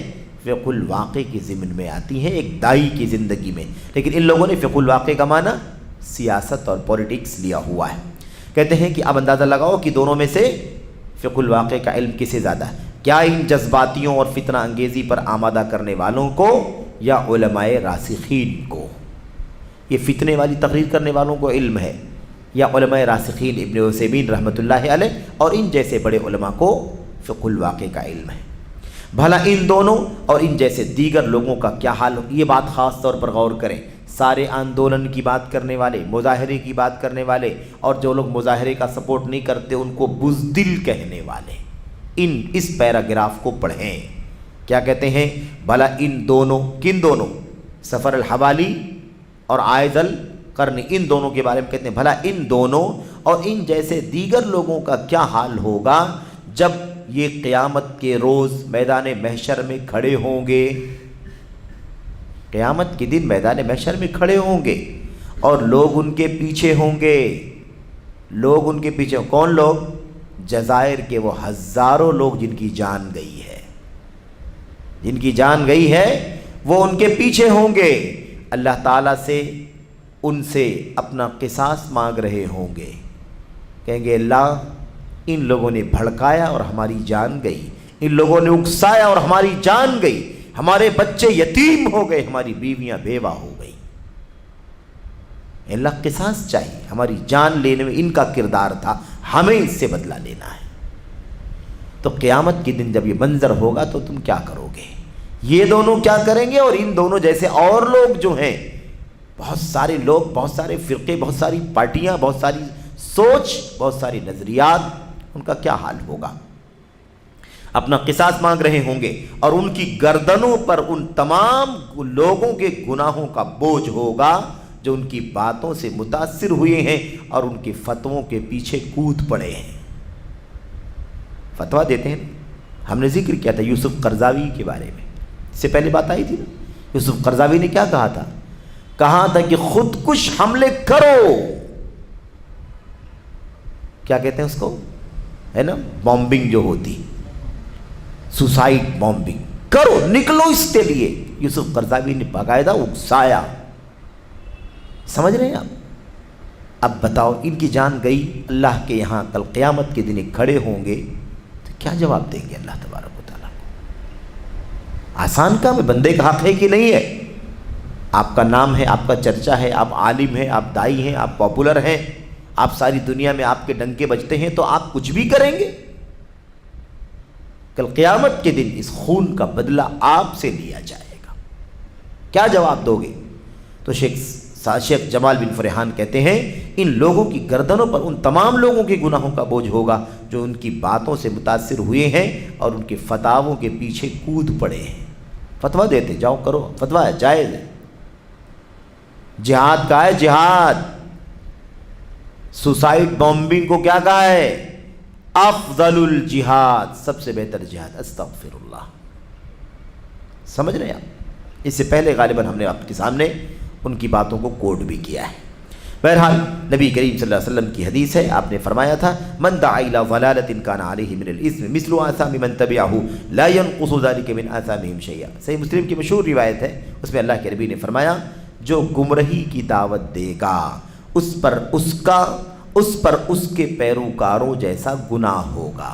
فقہ الواقع کی ضمن میں آتی ہیں ایک دائی کی زندگی میں۔ لیکن ان لوگوں نے فقہ الواقع کا معنی سیاست اور پولیٹکس لیا ہوا ہے۔ کہتے ہیں کہ اب اندازہ لگاؤ کہ دونوں میں سے فقہ الواقع کا علم کسے زیادہ ہے؟ کیا ان جذباتیوں اور فتنہ انگیزی پر آمادہ کرنے والوں کو یا علماء راسخین کو؟ یہ فتنے والی تقریر کرنے والوں کو علم ہے یا علماء راسخین ابن عثیمین رحمۃ اللہ علیہ اور ان جیسے بڑے علماء کو فقہ الواقع کا علم ہے؟ بھلا ان دونوں اور ان جیسے دیگر لوگوں کا کیا حال ہو؟ یہ بات خاص طور پر غور کریں۔ سارے آندولن کی بات کرنے والے، مظاہرے کی بات کرنے والے اور جو لوگ مظاہرے کا سپورٹ نہیں کرتے ان کو بزدل کہنے والے، اس پیراگراف کو پڑھیں۔ کیا کہتے ہیں؟ بھلا ان دونوں، کن دونوں؟ سفر الحوالی اور عائض القرنی، ان دونوں کے بارے میں کہتے ہیں بھلا ان دونوں اور ان جیسے دیگر لوگوں کا کیا حال ہوگا جب یہ قیامت کے روز میدان محشر میں کھڑے ہوں گے۔ قیامت کے دن میدان محشر میں کھڑے ہوں گے اور لوگ ان کے پیچھے ہوں گے۔ لوگ ان کے پیچھے، کون لوگ؟ جزائر کے وہ ہزاروں لوگ جن کی جان گئی ہے، جن کی جان گئی ہے وہ ان کے پیچھے ہوں گے۔ اللہ تعالیٰ سے ان سے اپنا قصاص مانگ رہے ہوں گے، کہیں گے اللہ ان لوگوں نے بھڑکایا اور ہماری جان گئی، ان لوگوں نے اکسایا اور ہماری جان گئی، ہمارے بچے یتیم ہو گئے، ہماری بیویاں بیوہ ہو گئی، اللہ قصاص چاہیے، ہماری جان لینے میں ان کا کردار تھا، ہمیں اس سے بدلہ لینا ہے۔ تو قیامت کے دن جب یہ منظر ہوگا تو تم کیا کرو گے؟ یہ دونوں کیا کریں گے؟ اور ان دونوں جیسے اور لوگ جو ہیں، بہت سارے لوگ، بہت سارے فرقے، بہت ساری پارٹیاں، بہت ساری سوچ، بہت ساری نظریات، ان کا کیا حال ہوگا؟ اپنا قصاص مانگ رہے ہوں گے اور ان کی گردنوں پر ان تمام لوگوں کے گناہوں کا بوجھ ہوگا جو ان کی باتوں سے متاثر ہوئے ہیں اور ان کے فتووں کے پیچھے کود پڑے ہیں۔ فتویٰ دیتے ہیں، ہم نے ذکر کیا تھا یوسف قرضاوی کے بارے میں، اس سے پہلے بات آئی تھی نا۔ یوسف قرضاوی نے کیا کہا تھا؟ کہا تھا کہ خودکش حملے کرو، کیا کہتے ہیں اس کو، ہے نا، بامبنگ جو ہوتی، سوسائڈ بامبنگ کرو، نکلو اس کے لیے۔ یوسف قرضاوی نے باقاعدہ اکسایا، سمجھ رہے ہیں آپ؟ اب بتاؤ ان کی جان گئی، اللہ کے یہاں کل قیامت کے دن کھڑے ہوں گے تو کیا جواب دیں گے اللہ تبارک و تعالیٰ کو؟ آسان کام ہے، بندے کا حق ہے کہ نہیں ہے؟ آپ کا نام ہے، آپ کا چرچا ہے، آپ عالم ہیں، آپ دائی ہیں، آپ پاپولر ہیں، آپ ساری دنیا میں آپ کے ڈنکے بجتے ہیں، تو آپ کچھ بھی کریں گے؟ کل قیامت کے دن اس خون کا بدلہ آپ سے لیا جائے گا، کیا جواب دو گے؟ تو شیخ جمال بن فرحان کہتے ہیں ان لوگوں کی گردنوں پر ان تمام لوگوں کے گناہوں کا بوجھ ہوگا جو ان کی باتوں سے متاثر ہوئے ہیں اور ان کے فتاووں کے پیچھے کود پڑے ہیں۔ فتویٰ دیتے جاؤ، کرو، فتویٰ ہے، جائز ہے، جہاد کا ہے، جہاد۔ سوسائڈ بامبنگ کو کیا کہا ہے؟ افضل الجہاد، سب سے بہتر جہاد، استغفر اللہ۔ سمجھ رہے ہیں آپ؟ اس سے پہلے غالباً ہم نے آپ کے سامنے ان کی باتوں کو کوٹ بھی کیا ہے۔ بہرحال نبی کریم صلی اللہ علیہ وسلم کی حدیث ہے، آپ نے فرمایا تھا من دعا الی ضلالۃ کان علیہ من الاثم مثل آثام من تبعہ لا ينقص ذلک من آثامہم شیئا۔ صحیح مسلم کی مشہور روایت ہے، اس میں اللہ کے نبی نے فرمایا جو گمراہی کی دعوت دے گا اس پر اس کے پیروکاروں جیسا گناہ ہوگا۔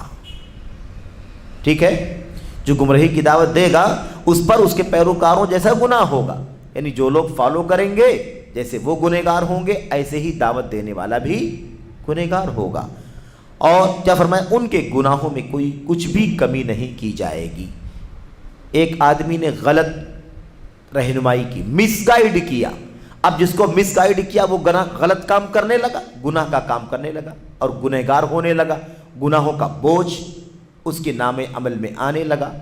ٹھیک ہے، جو گمراہی کی دعوت دے گا اس پر اس کے پیروکاروں جیسا گناہ ہوگا، یعنی جو لوگ فالو کریں گے جیسے وہ گنہگار ہوں گے ایسے ہی دعوت دینے والا بھی گنہگار ہوگا۔ اور کیا فرمایا؟ ان کے گناہوں میں کوئی کچھ بھی کمی نہیں کی جائے گی۔ ایک آدمی نے غلط رہنمائی کی، مس گائیڈ کیا، اب جس کو مس گائیڈ کیا وہ غلط کام کرنے لگا، گناہ کا کام کرنے لگا اور گنہگار ہونے لگا، گناہوں کا بوجھ اس کے نام عمل میں آنے لگا۔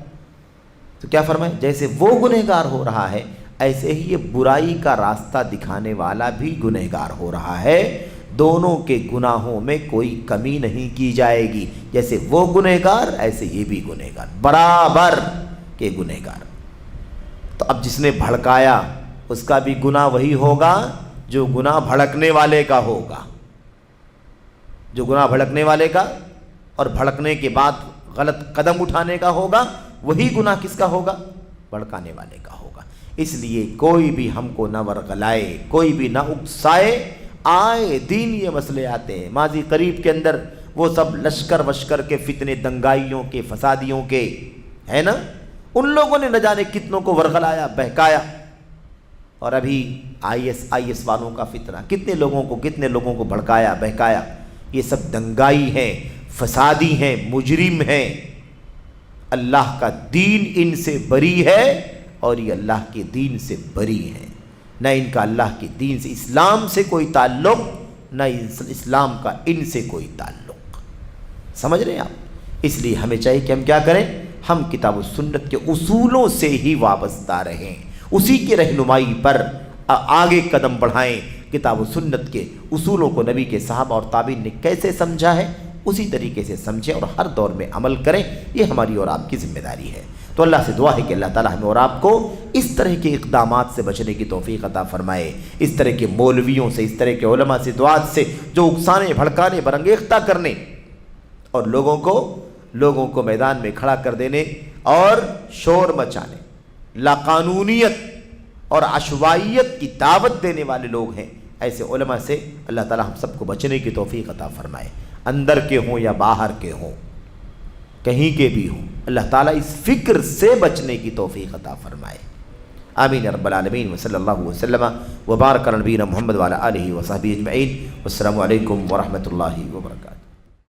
تو کیا فرمائے؟ جیسے وہ گنہگار ہو رہا ہے ایسے ہی یہ برائی کا راستہ دکھانے والا بھی گنہگار ہو رہا ہے۔ دونوں کے گناہوں میں کوئی کمی نہیں کی جائے گی، جیسے وہ گنہگار ایسے یہ بھی گنہگار، برابر کے گنہگار۔ تو اب جس نے بھڑکایا اس کا بھی گناہ وہی ہوگا جو گناہ بھڑکنے والے کا ہوگا، جو گناہ بھڑکنے والے کا اور بھڑکنے کے بعد غلط قدم اٹھانے کا ہوگا، وہی گناہ کس کا ہوگا؟ بھڑکانے والے کا ہوگا۔ اس لیے کوئی بھی ہم کو نہ ورغلائے، کوئی بھی نہ اکسائے، آئے دین یہ مسئلے آتے ہیں۔ ماضی قریب کے اندر وہ سب لشکر وشکر کے فتنے، دنگائیوں کے، فسادیوں کے، ہے نا، ان لوگوں نے نہ جانے کتنوں کو ورغلایا، بہکایا۔ اور ابھی آئی ایس والوں کا فتنہ، کتنے لوگوں کو بھڑکایا، بہکایا۔ یہ سب دنگائی ہیں، فسادی ہیں، مجرم ہیں۔ اللہ کا دین ان سے بری ہے اور یہ اللہ کے دین سے بری ہیں۔ نہ ان کا اللہ کے دین سے، اسلام سے کوئی تعلق، نہ اسلام کا ان سے کوئی تعلق۔ سمجھ رہے ہیں آپ؟ اس لیے ہمیں چاہیے کہ ہم کیا کریں؟ ہم کتاب و سنت کے اصولوں سے ہی وابستہ رہیں، اسی کی رہنمائی پر آگے قدم بڑھائیں۔ کتاب و سنت کے اصولوں کو نبی کے صحابہ اور تابعین نے کیسے سمجھا ہے اسی طریقے سے سمجھیں اور ہر دور میں عمل کریں۔ یہ ہماری اور آپ کی ذمہ داری ہے۔ تو اللہ سے دعا ہے کہ اللہ تعالیٰ ہمیں اور آپ کو اس طرح کے اقدامات سے بچنے کی توفیق عطا فرمائے، اس طرح کے مولویوں سے، اس طرح کے علماء سے، دعات سے جو اکسانے، بھڑکانے، برانگیختہ کرنے اور لوگوں کو میدان میں کھڑا کر دینے اور شور مچانے، لاقانونیت اور عشوائیت کی دعوت دینے والے لوگ ہیں، ایسے علماء سے اللہ تعالیٰ ہم سب کو بچنے کی توفیق عطا فرمائے، اندر کے ہوں یا باہر کے ہوں، کہیں کے بھی ہوں۔ اللہ تعالیٰ اس فکر سے بچنے کی توفیق عطا فرمائے۔ آمین رب العالمین۔ وصلی اللہ وسلم وبارک علی نبینا محمد وعلی آلہ وصحبہ اجمعین۔ والسلام علیکم ورحمۃ اللہ وبرکاتہ۔